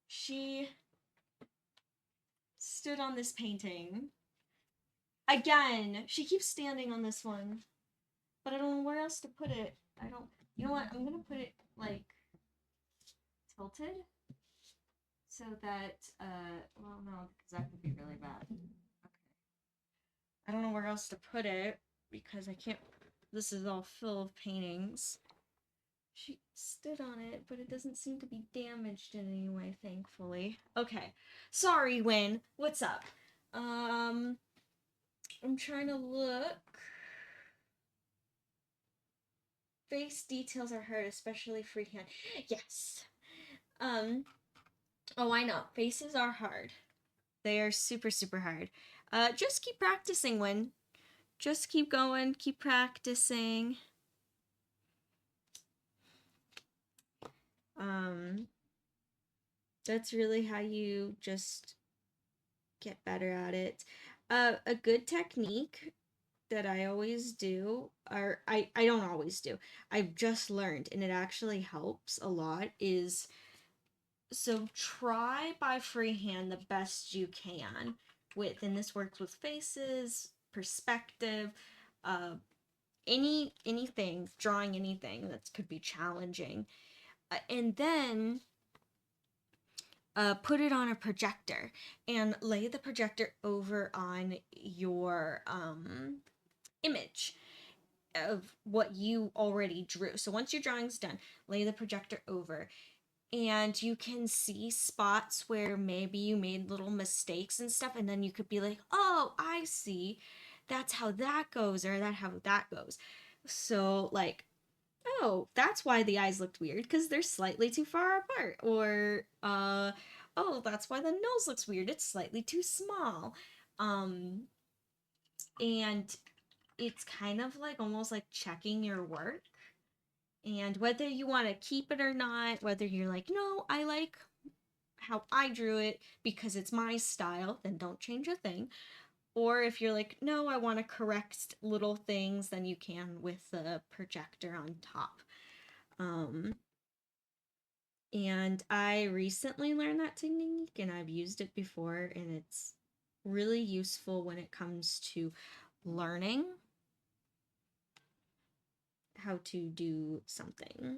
She stood on this painting. Again! She keeps standing on this one. But I don't know where else to put it. I don't. You know what? I'm gonna put it, like, tilted. So that, well, no, because that would be really bad. Okay. I don't know where else to put it because I can't. This is all full of paintings. She stood on it, but it doesn't seem to be damaged in any way, thankfully. Okay. Sorry, Win. What's up? I'm trying to look. Face details are hard, especially freehand. Yes. Oh, I know. Faces are hard. They are super, super hard. Just keep practicing, Win. Just keep going, keep practicing. That's really how you just get better at it. A good technique that I always do, or I don't always do, I've just learned, and it actually helps a lot, is so try by freehand the best you can with, and this works with faces, perspective, anything, drawing anything that could be challenging. And then put it on a projector and lay the projector over on your image of what you already drew. So once your drawing's done, lay the projector over, and you can see spots where maybe you made little mistakes and stuff, and then you could be like, oh, I see, that's how that goes, or that how that goes. So, like, oh, that's why the eyes looked weird, because they're slightly too far apart. Or, oh, that's why the nose looks weird, it's slightly too small. And it's kind of like almost like checking your work. And whether you want to keep it or not, whether you're like, no, I like how I drew it because it's my style, then don't change a thing. Or if you're like, no, I want to correct little things, then you can with the projector on top. And I recently learned that technique, and I've used it before, and it's really useful when it comes to learning how to do something.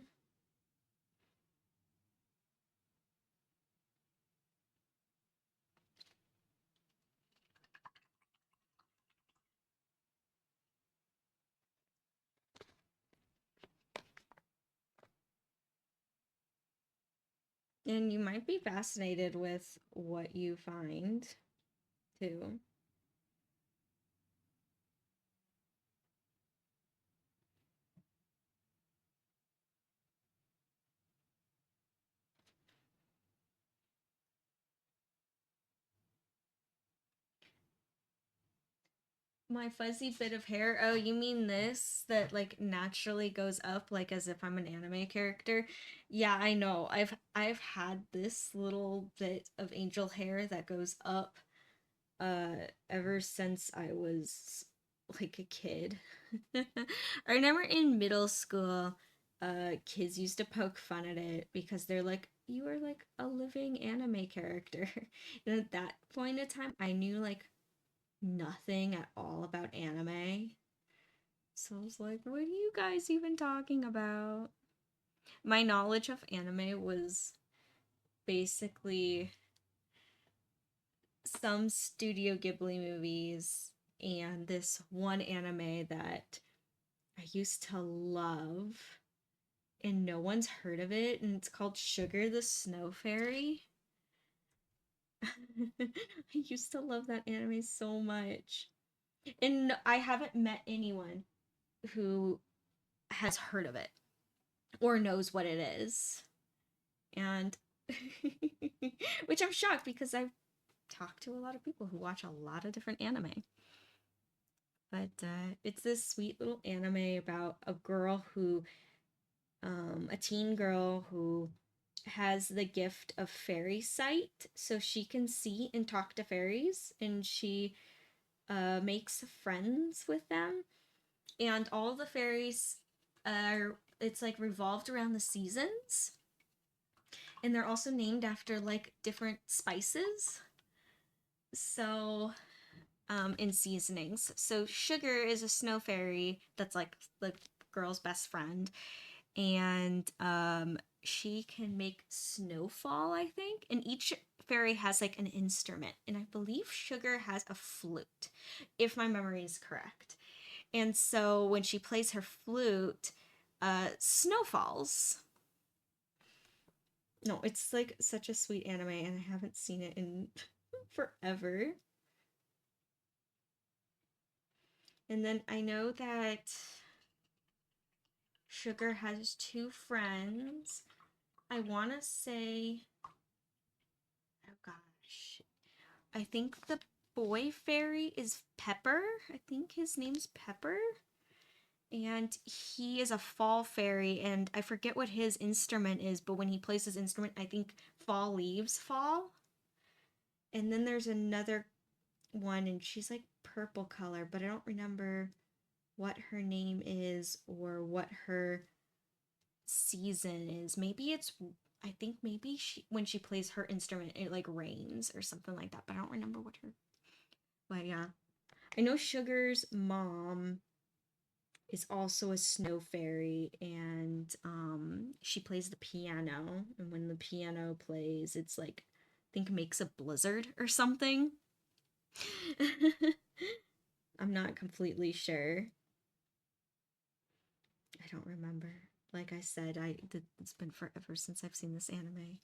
And you might be fascinated with what you find, too. My fuzzy bit of hair. Oh, you mean this that like naturally goes up like as if I'm an anime character? Yeah, I know. I've had this little bit of angel hair that goes up ever since I was like a kid. I remember in middle school, kids used to poke fun at it because they're like, you are like a living anime character. And at that point in time, I knew like nothing at all about anime. So I was like, what are you guys even talking about? My knowledge of anime was basically some Studio Ghibli movies and this one anime that I used to love, and no one's heard of it, and it's called Sugar the Snow Fairy. I used to love that anime so much. And I haven't met anyone who has heard of it or knows what it is. And which I'm shocked because I've talked to a lot of people who watch a lot of different anime. But it's this sweet little anime about a girl who, a teen girl who has the gift of fairy sight, so she can see and talk to fairies, and she makes friends with them. And all the fairies are, it's like revolved around the seasons, and they're also named after like different spices. So in seasonings. So Sugar is a snow fairy that's like the girl's best friend, and she can make snowfall, I think. And each fairy has like an instrument, and I believe Sugar has a flute, if my memory is correct. And so when she plays her flute, snow falls. No, it's like such a sweet anime, and I haven't seen it in forever. And then I know that Sugar has two friends. I want to say, oh gosh, I think the boy fairy is Pepper. I think his name's Pepper. And he is a fall fairy, and I forget what his instrument is, but when he plays his instrument, I think fall leaves fall. And then there's another one, and she's like purple color, but I don't remember what her name is or what her season is. Maybe it's, I think maybe she, when she plays her instrument, it like rains or something like that, but I don't remember what her. But yeah, I know Sugar's mom is also a snow fairy, and she plays the piano, and when the piano plays, it's like, I think makes a blizzard or something. I'm not completely sure. I don't remember. Like I said, it's been forever since I've seen this anime.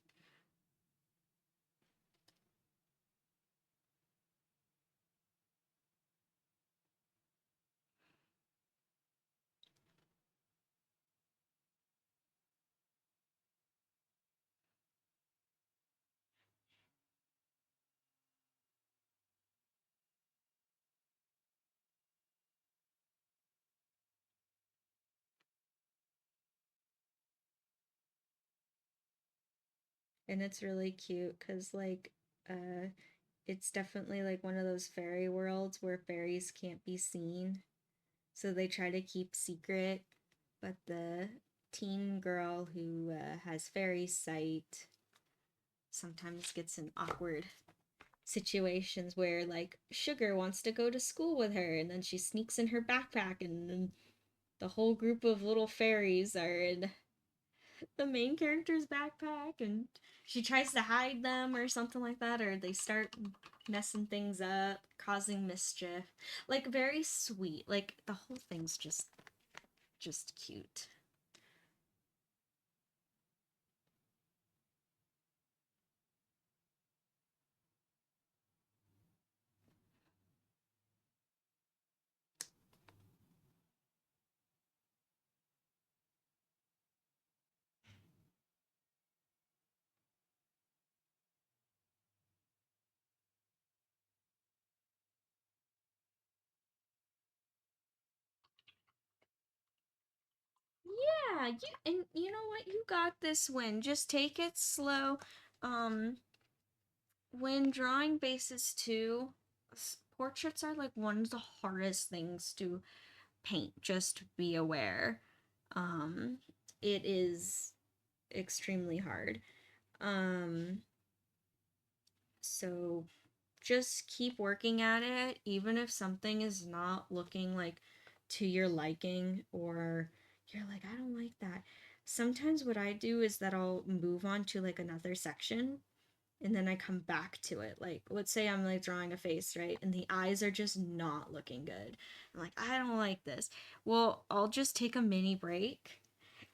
And it's really cute because like it's definitely like one of those fairy worlds where fairies can't be seen, so they try to keep secret. But the teen girl who has fairy sight sometimes gets in awkward situations where like Sugar wants to go to school with her, and then she sneaks in her backpack, and then the whole group of little fairies are in the main character's backpack, and she tries to hide them or something like that, or they start messing things up, causing mischief. Like very sweet. Like the whole thing's just cute. Yeah, and you know what? You got this win. Just take it slow. Um when drawing bases too, portraits are like one of the hardest things to paint. Just be aware. Um it is extremely hard. Um so just keep working at it, even if something is not looking like to your liking, or you're like, I don't like that. Sometimes what I do is that I'll move on to like another section, and then I come back to it. Like, let's say I'm like drawing a face, right? And the eyes are just not looking good. I'm like, I don't like this. Well, I'll just take a mini break,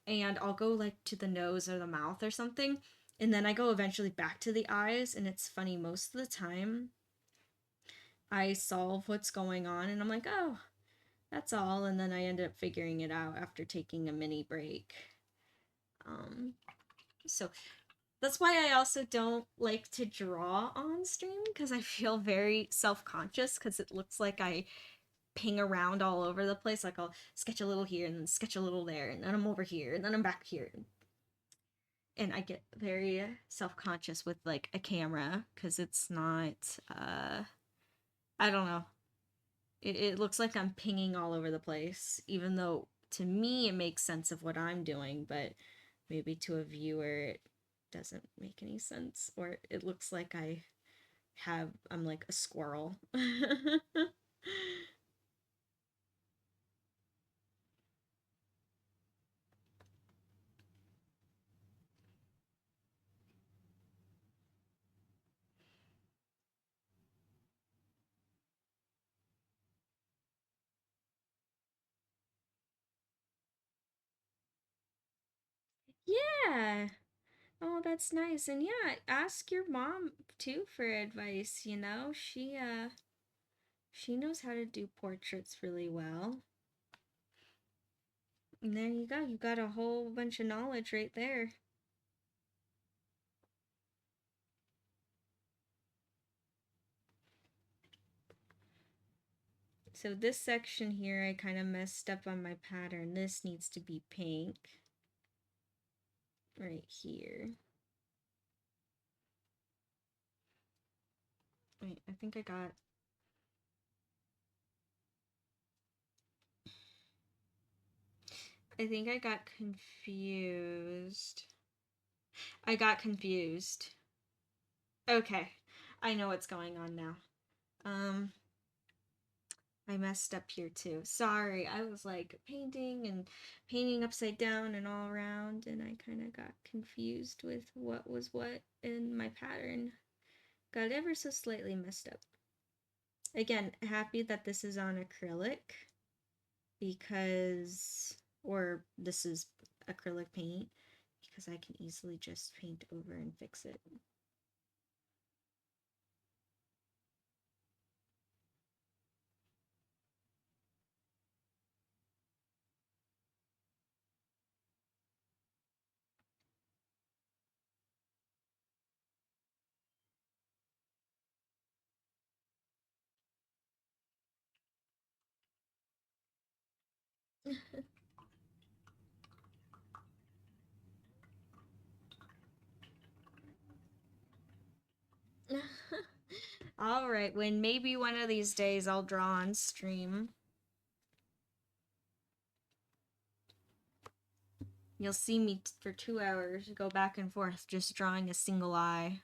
and I'll go like to the nose or the mouth or something, And then I go eventually back to the eyes, and it's funny, most of the time I solve what's going on and I'm like, oh, that's all. And then I end up figuring it out after taking a mini break. So that's why I also don't like to draw on stream, because I feel very self-conscious because it looks like I ping around all over the place. Like I'll sketch a little here and then sketch a little there, and then I'm over here and then I'm back here. And I get very self-conscious with like a camera because it's not I don't know. It looks like I'm pinging all over the place, even though to me it makes sense of what I'm doing, but maybe to a viewer it doesn't make any sense, or it looks like I'm like a squirrel. Yeah. Oh, that's nice. And yeah, ask your mom too for advice, you know? She knows how to do portraits really well. And there you go. You got a whole bunch of knowledge right there. So this section here, I kind of messed up on my pattern. This needs to be pink. Right here. Wait, I think I got... I think I got confused. I got confused. Okay, I know what's going on now. I messed up here too. Sorry, I was like painting upside down and all around, and I kind of got confused with what was what, and my pattern got ever so slightly messed up. Again, happy that this is on acrylic because, or this is acrylic paint, because I can easily just paint over and fix it. All right, when maybe one of these days I'll draw on stream. You'll see me for 2 hours go back and forth just drawing a single eye.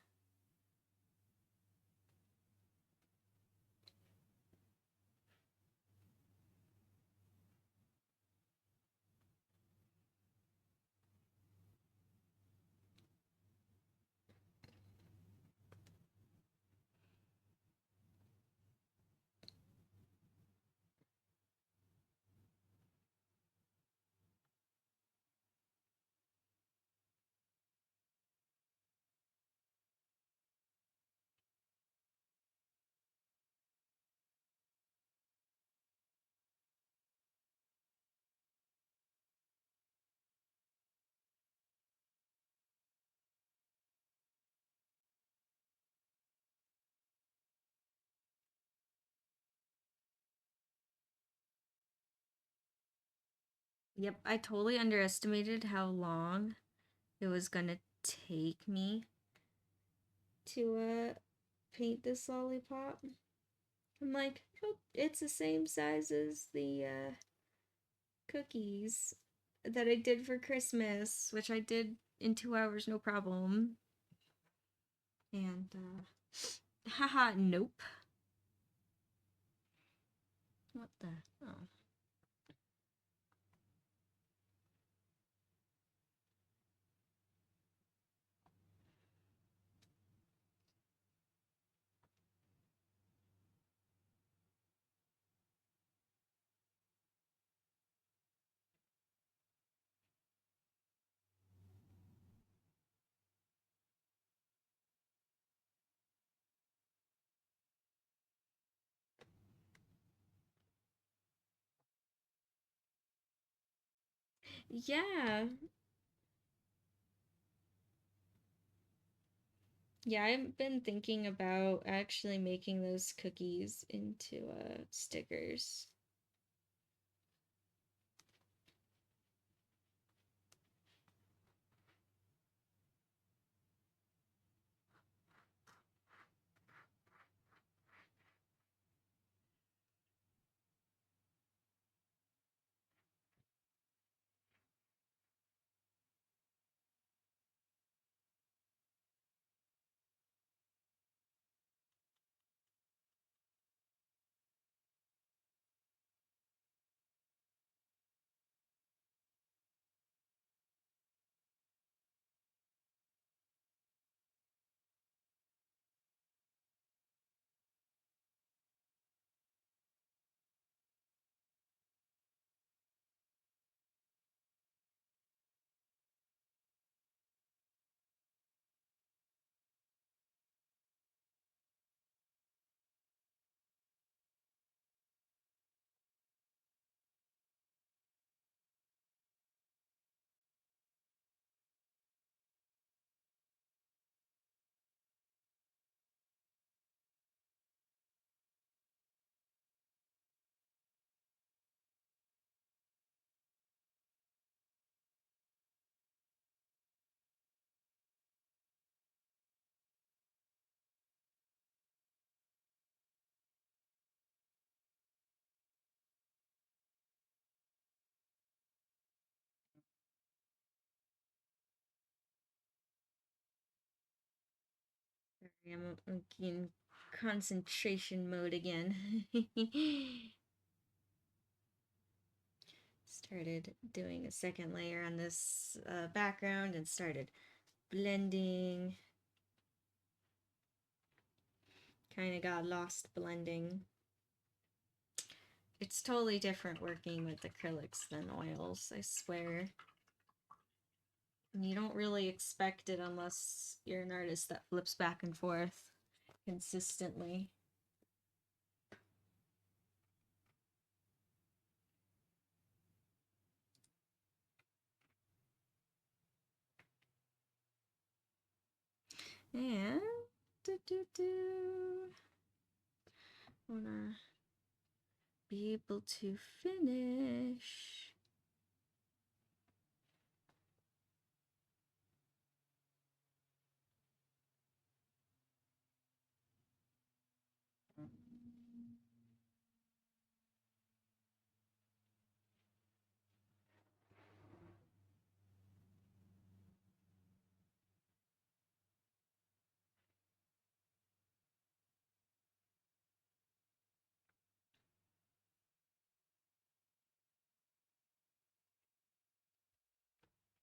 Yep, I totally underestimated how long it was gonna take me to paint this lollipop. I'm like, oh, it's the same size as the cookies that I did for Christmas, which I did in 2 hours, no problem. And haha, nope. What the? Oh. Yeah. Yeah, I've been thinking about actually making those cookies into stickers. Sorry, I'm in concentration mode again. Started doing a second layer on this background and started blending. Kind of got lost blending. It's totally different working with acrylics than oils, I swear. And you don't really expect it unless you're an artist that flips back and forth consistently. And wanna be able to finish.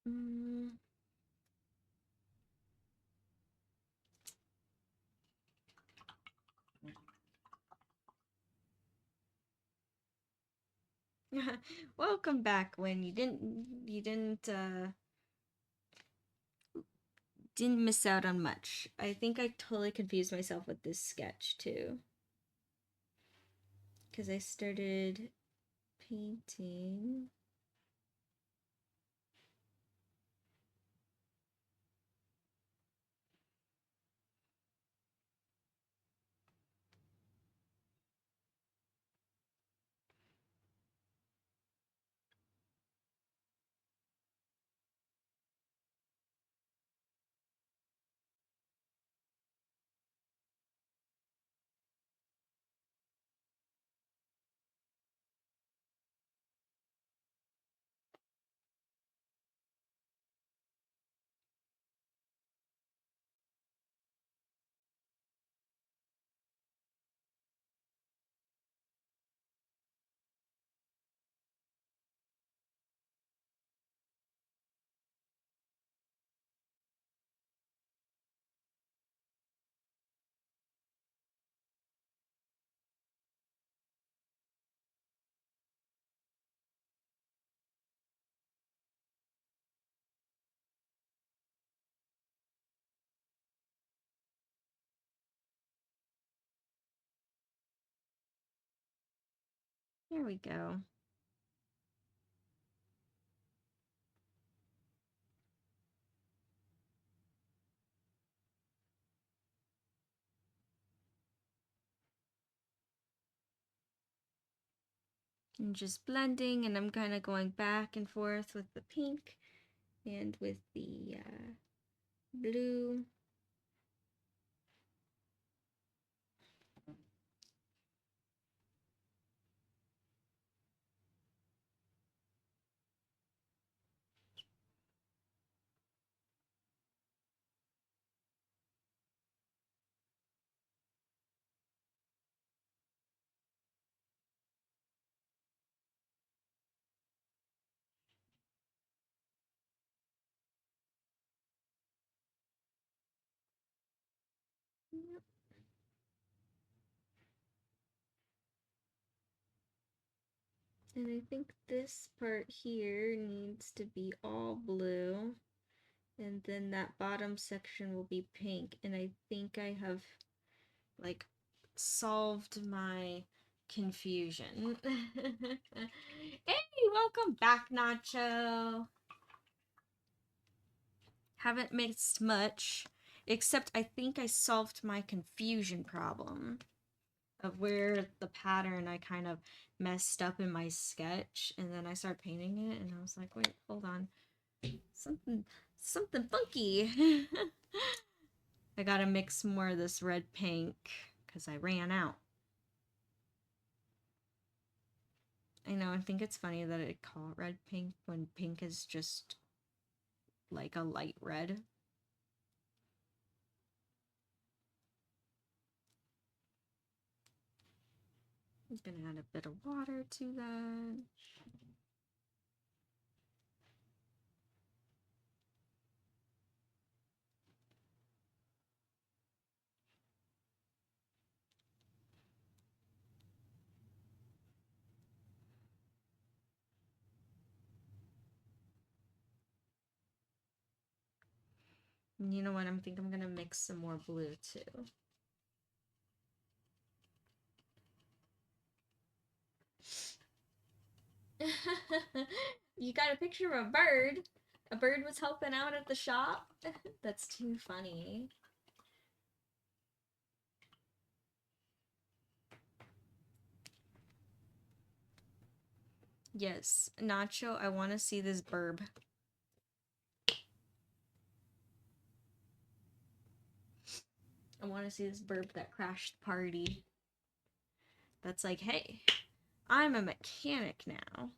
Mm. Welcome back when you didn't miss out on much. I think I totally confused myself with this sketch too. Because I started painting. There we go. And just blending, and I'm kind of going back and forth with the pink and with the blue. Yep. And I think this part here needs to be all blue. And then that bottom section will be pink. And I think I have, like, solved my confusion. Hey, welcome back, Nacho. Haven't mixed much, except I think I solved my confusion problem of where the pattern I kind of messed up in my sketch, and then I started painting it, and I was like, wait, hold on, something funky. I gotta mix more of this red pink because I ran out. I know, I think it's funny that it called red pink when pink is just like a light red. I'm gonna add a bit of water to that. And you know what? I think I'm gonna mix some more blue too. You got a picture of a bird. A bird was helping out at the shop. That's too funny. Yes, Nacho, I want to see this burb. I want to see this burb that crashed the party. That's like, hey, I'm a mechanic now.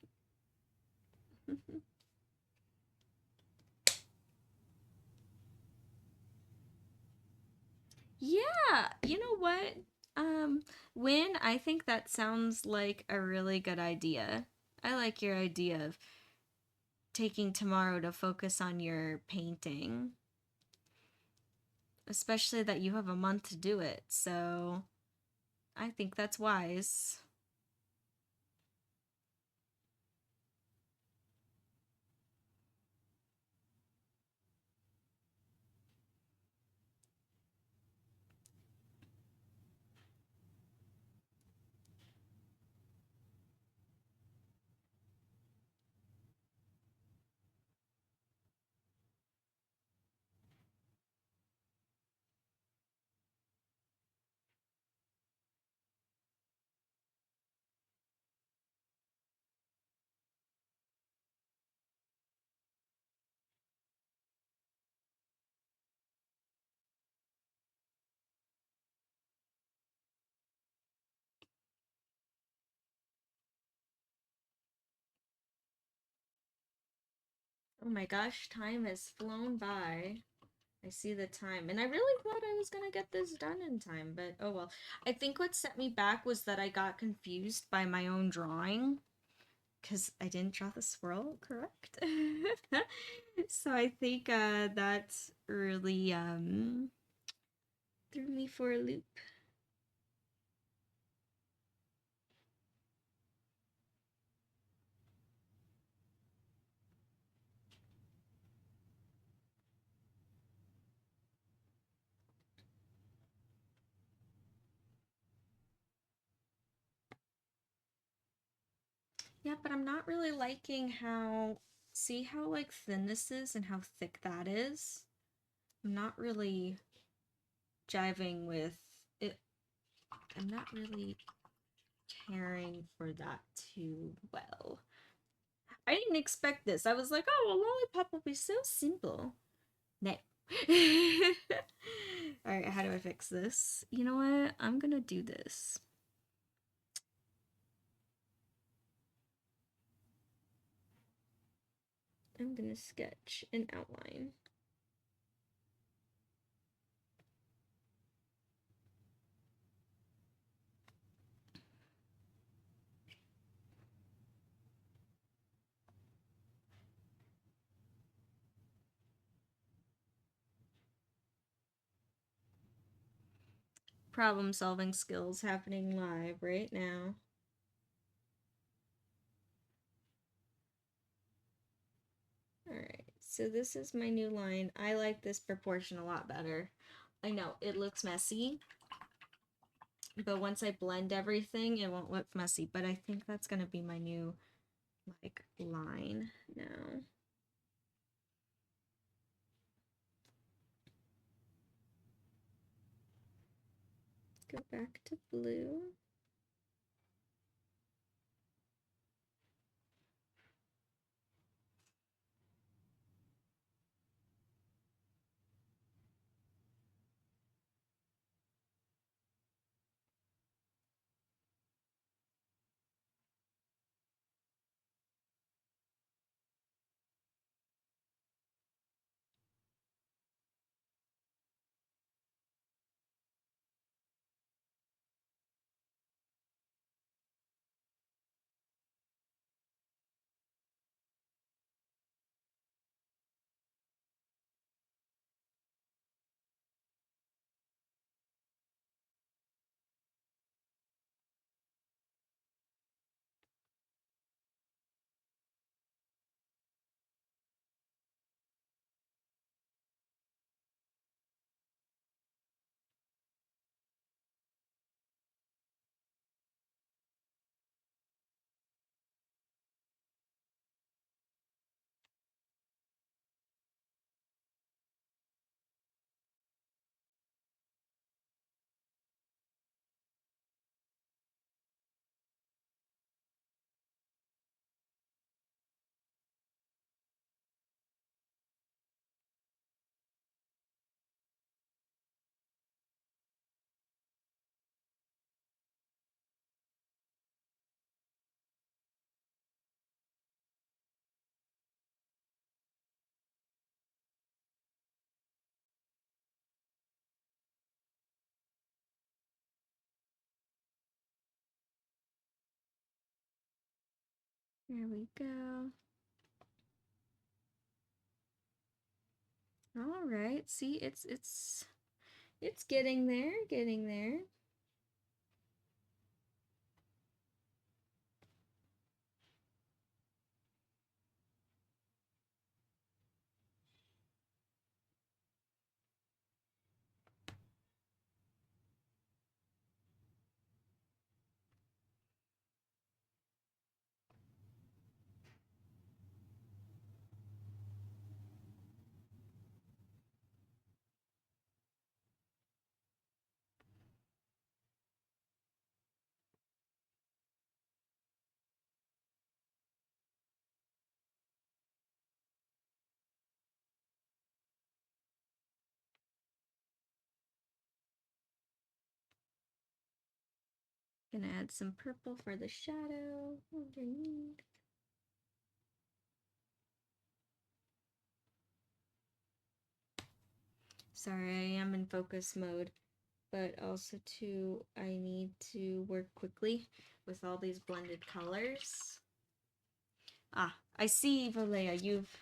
Yeah, you know what? Win, I think that sounds like a really good idea. I like your idea of taking tomorrow to focus on your painting. Especially that you have a month to do it, so I think that's wise. Oh my gosh, time has flown by. I see the time, and I really thought I was gonna get this done in time, but oh well. I think what set me back was that I got confused by my own drawing, because I didn't draw the swirl correct. So I think that really threw me for a loop. Yeah, but I'm not really liking how, see how like thin this is and how thick that is? I'm not really jiving with it. I'm not really caring for that too well. I didn't expect this. I was like, oh, a lollipop will be so simple. No. Alright, how do I fix this? You know what? I'm gonna do this. I'm gonna sketch an outline. Problem solving skills happening live right now. Alright, so this is my new line. I like this proportion a lot better. I know, it looks messy, but once I blend everything, it won't look messy. But I think that's gonna be my new, like, line now. Go back to blue. There we go. All right. See, it's getting there, getting there. Gonna add some purple for the shadow underneath. Sorry, I am in focus mode, but also too, I need to work quickly with all these blended colors. Ah, I see, Valea, you've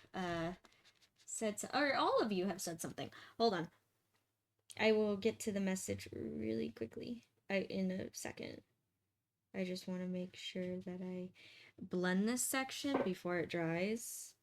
said so, or all of you have said something. Hold on. I will get to the message really quickly. In a second. I just want to make sure that I blend this section before it dries.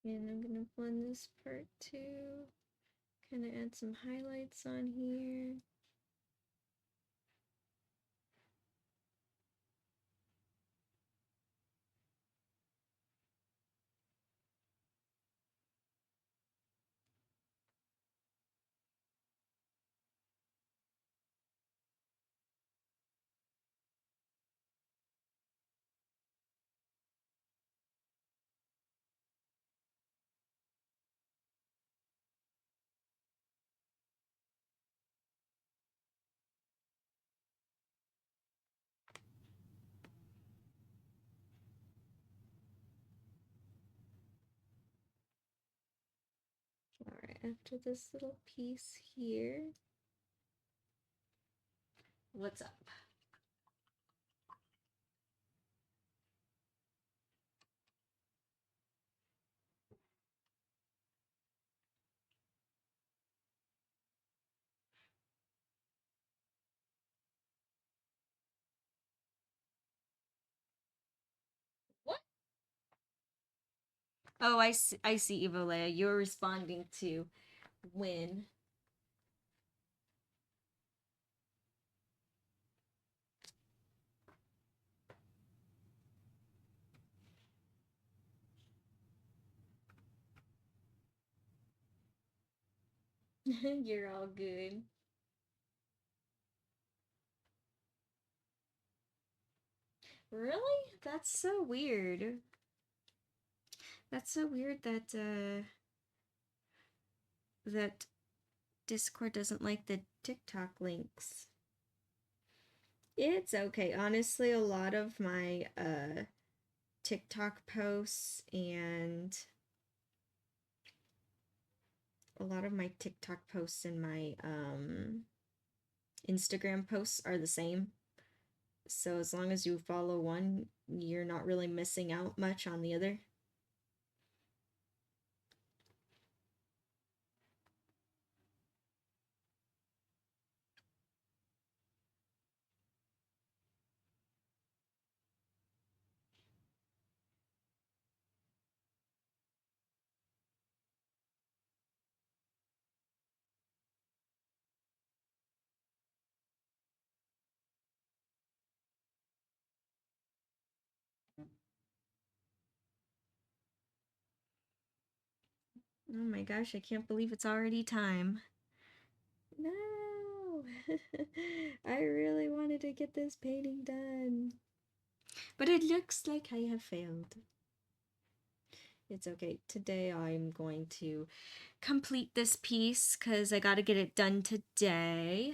And I'm gonna blend this part too. Kind of add some highlights on here. Alright, after this little piece here, what's up? What? Oh, I see, Evolea. You're responding to when. You're all good. Really? That's so weird. That's so weird that that Discord doesn't like the TikTok links. It's okay. Honestly, a lot of my TikTok posts and my Instagram posts are the same. So as long as you follow one, you're not really missing out much on the other. Oh my gosh, I can't believe it's already time. No! I really wanted to get this painting done. But it looks like I have failed. It's okay. Today I'm going to complete this piece because I got to get it done today.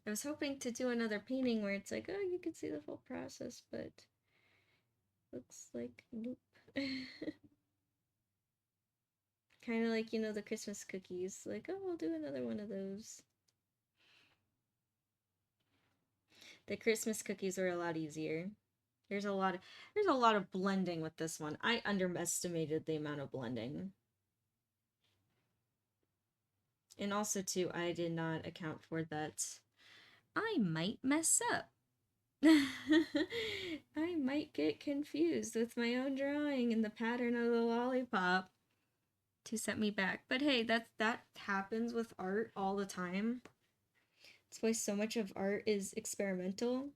I was hoping to do another painting where it's like, oh, you can see the full process, but looks like nope. Kind of like, you know, the Christmas cookies. Like, oh, we'll do another one of those. The Christmas cookies are a lot easier. There's a lot of blending with this one. I underestimated the amount of blending. And also too, I did not account for that I might mess up. I might get confused with my own drawing and the pattern of the lollipop to set me back. But hey, that happens with art all the time. That's why so much of art is experimental.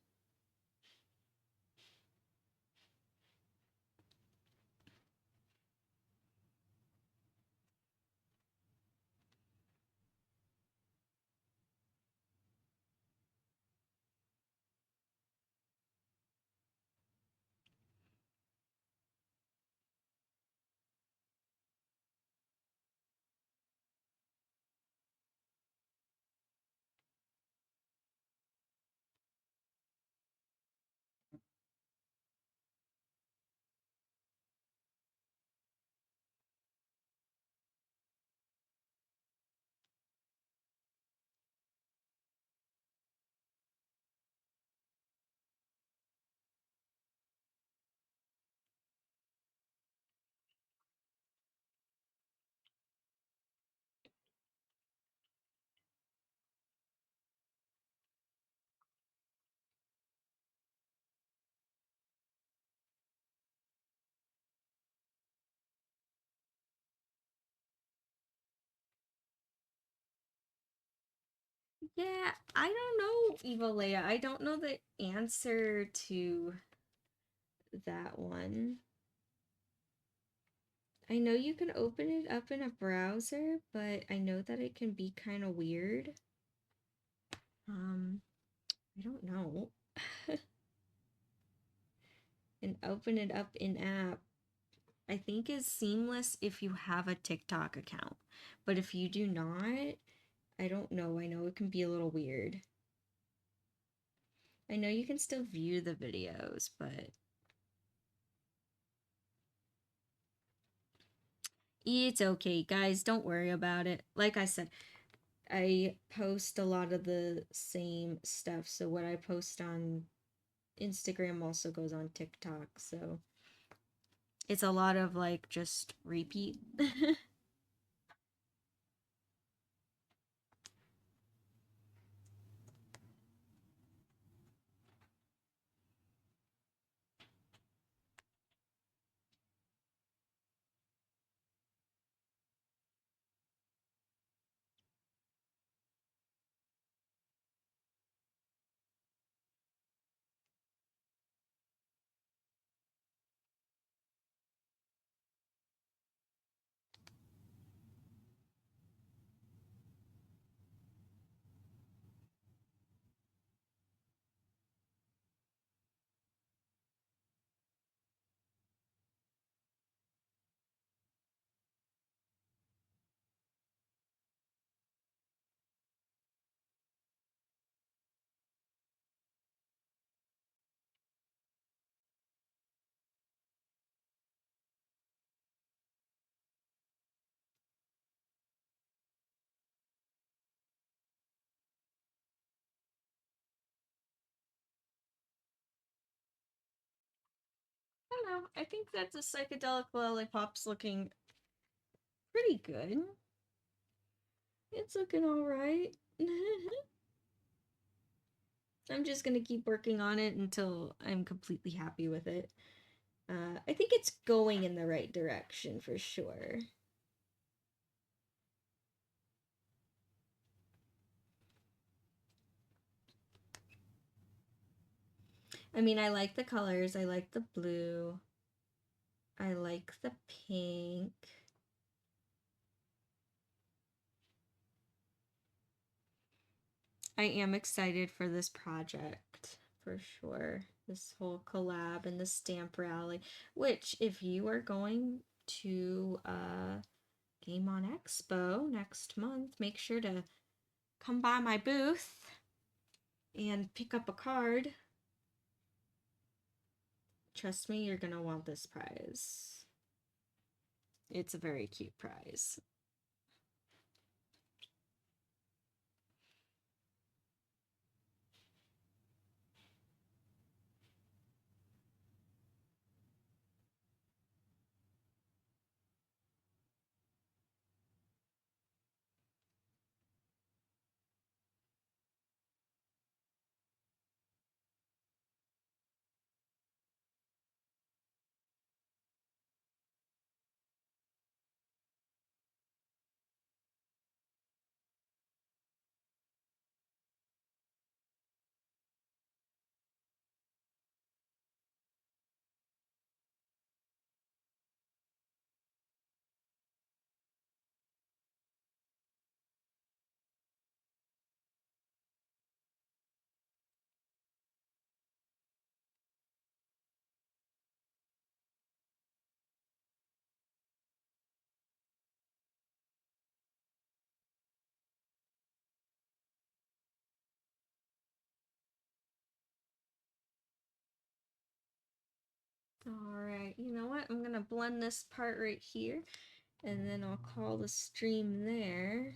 Yeah, I don't know, Eva Leia. I don't know the answer to that one. I know you can open it up in a browser, but I know that it can be kind of weird. I don't know. And open it up in app, I think is seamless if you have a TikTok account. But if you do not, I don't know. I know it can be a little weird. I know you can still view the videos, but it's okay, guys. Don't worry about it. Like I said, I post a lot of the same stuff. So what I post on Instagram also goes on TikTok. So it's a lot of like just repeat. I don't know. I think that the psychedelic lollipop's looking pretty good. It's looking all right. I'm just gonna keep working on it until I'm completely happy with it. I think it's going in the right direction for sure. I mean, I like the colors. I like the blue. I like the pink. I am excited for this project for sure. This whole collab and the stamp rally, which if you are going to Game On Expo next month, make sure to come by my booth and pick up a card. Trust me, you're gonna want this prize. It's a very cute prize. Alright, you know what? I'm gonna blend this part right here, and then I'll call the stream there.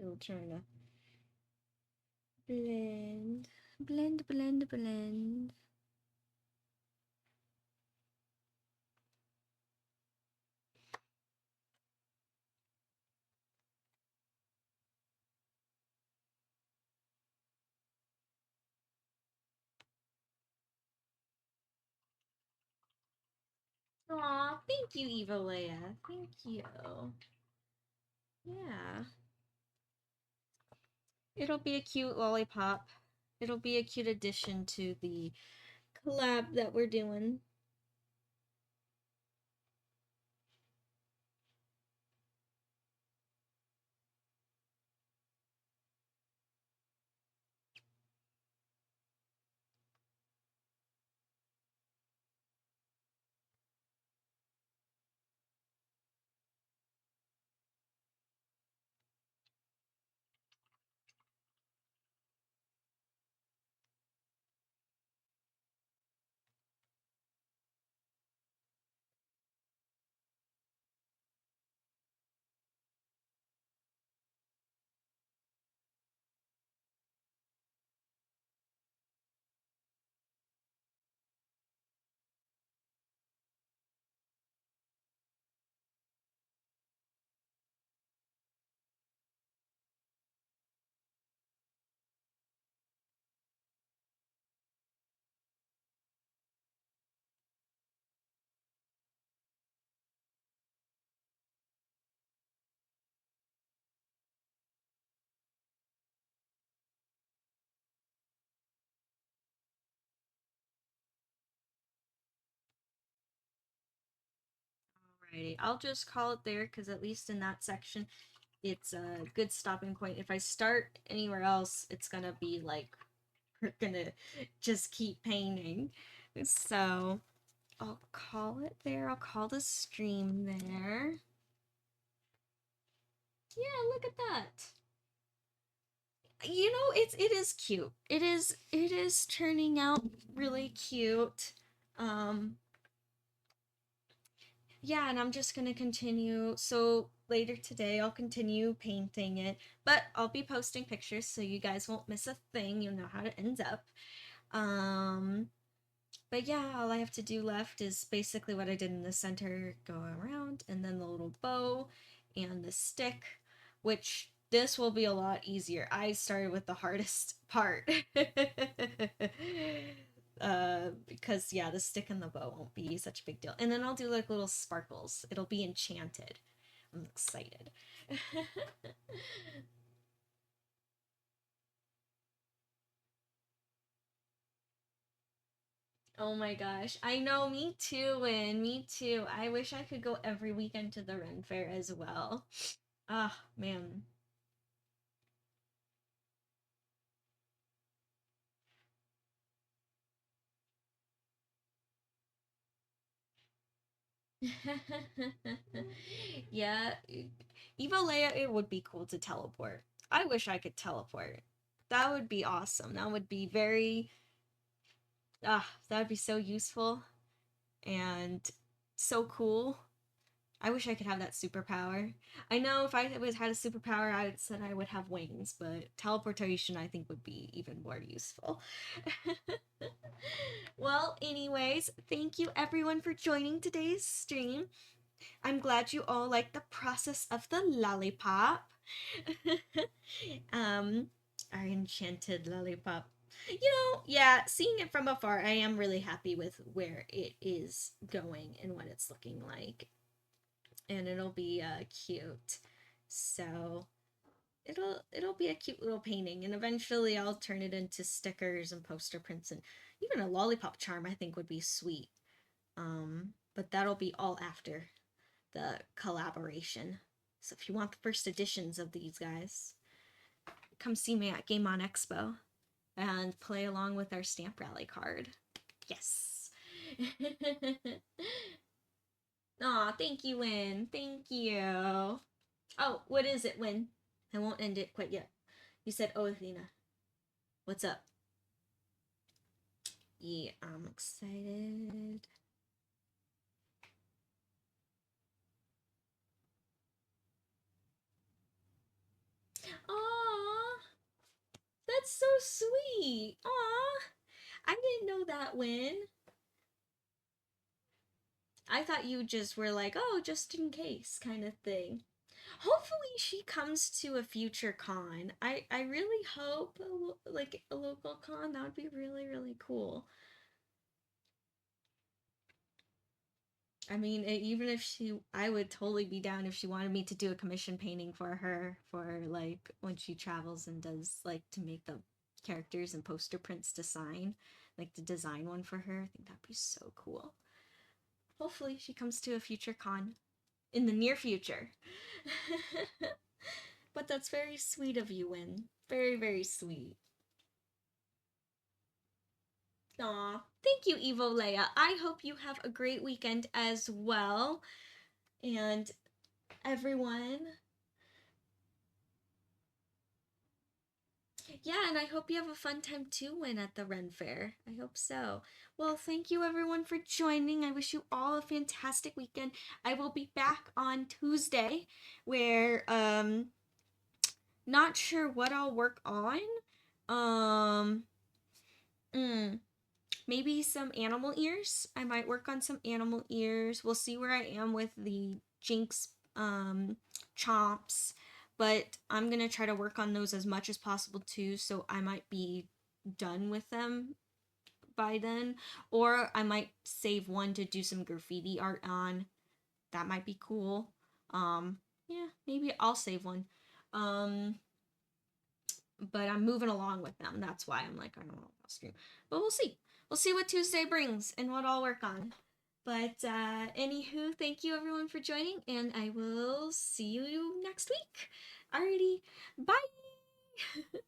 Still trying to blend, blend, blend, blend. Aw, thank you, Eva Leia. Thank you. Yeah. It'll be a cute lollipop. It'll be a cute addition to the collab that we're doing. Alrighty, I'll just call it there because at least in that section, it's a good stopping point. If I start anywhere else, it's gonna be like, we're gonna just keep painting. So I'll call it there. I'll call the stream there. Yeah, look at that. You know, it is cute. It is turning out really cute. Yeah, and I'm just gonna continue. So later today, I'll continue painting it, but I'll be posting pictures so you guys won't miss a thing. You'll know how it ends up. But yeah, all I have to do left is basically what I did in the center, go around, and then the little bow and the stick, which this will be a lot easier. I started with the hardest part. Because yeah, the stick and the bow won't be such a big deal. And then I'll do like little sparkles. It'll be enchanted. I'm excited. Oh my gosh. I know, me too, Lynn. Me too. I wish I could go every weekend to the Ren Fair as well. Ah, man. Yeah. Eva Leia, it would be cool to teleport. I wish I could teleport. That would be awesome. That would be very, that would be so useful and so cool. I wish I could have that superpower. I know if I was had a superpower, I would said I would have wings, but teleportation I think would be even more useful. Well, anyways, thank you everyone for joining today's stream. I'm glad you all like the process of the lollipop. um, our enchanted lollipop. You know, yeah, seeing it from afar, I am really happy with where it is going and what it's looking like. And it'll be cute. So it'll be a cute little painting, and eventually I'll turn it into stickers and poster prints, and even a lollipop charm I think would be sweet. But that'll be all after the collaboration. So if you want the first editions of these guys, come see me at Game On Expo and play along with our stamp rally card. Yes. Aw, thank you, Win. Thank you. Oh, what is it, Win? I won't end it quite yet. You said, oh, Athena. What's up? Yeah, I'm excited. Aw, that's so sweet. Aw, I didn't know that, Win. I thought you just were like, oh, just in case kind of thing. Hopefully she comes to a future con. I really hope like a local con. That would be really, really cool. I mean, even if I would totally be down if she wanted me to do a commission painting for her for like when she travels and does like to make the characters and poster prints to sign, like to design one for her. I think that'd be so cool. Hopefully she comes to a future con in the near future. But that's very sweet of you, Win. Very, very sweet. Aw, thank you, Evo Leia. I hope you have a great weekend as well. And everyone. Yeah, and I hope you have a fun time too, Win, at the Ren Fair. I hope so. Well, thank you everyone for joining. I wish you all a fantastic weekend. I will be back on Tuesday where not sure what I'll work on. Um maybe some animal ears. I might work on some animal ears. We'll see where I am with the Jinx chomps, but I'm gonna try to work on those as much as possible too, so I might be done with them by then, or I might save one to do some graffiti art on. That might be cool. Yeah, maybe I'll save one. But I'm moving along with them. That's why I'm like, I don't know if I'll stream. But we'll see. We'll see what Tuesday brings and what I'll work on. But anywho, thank you everyone for joining, and I will see you next week. Alrighty, bye!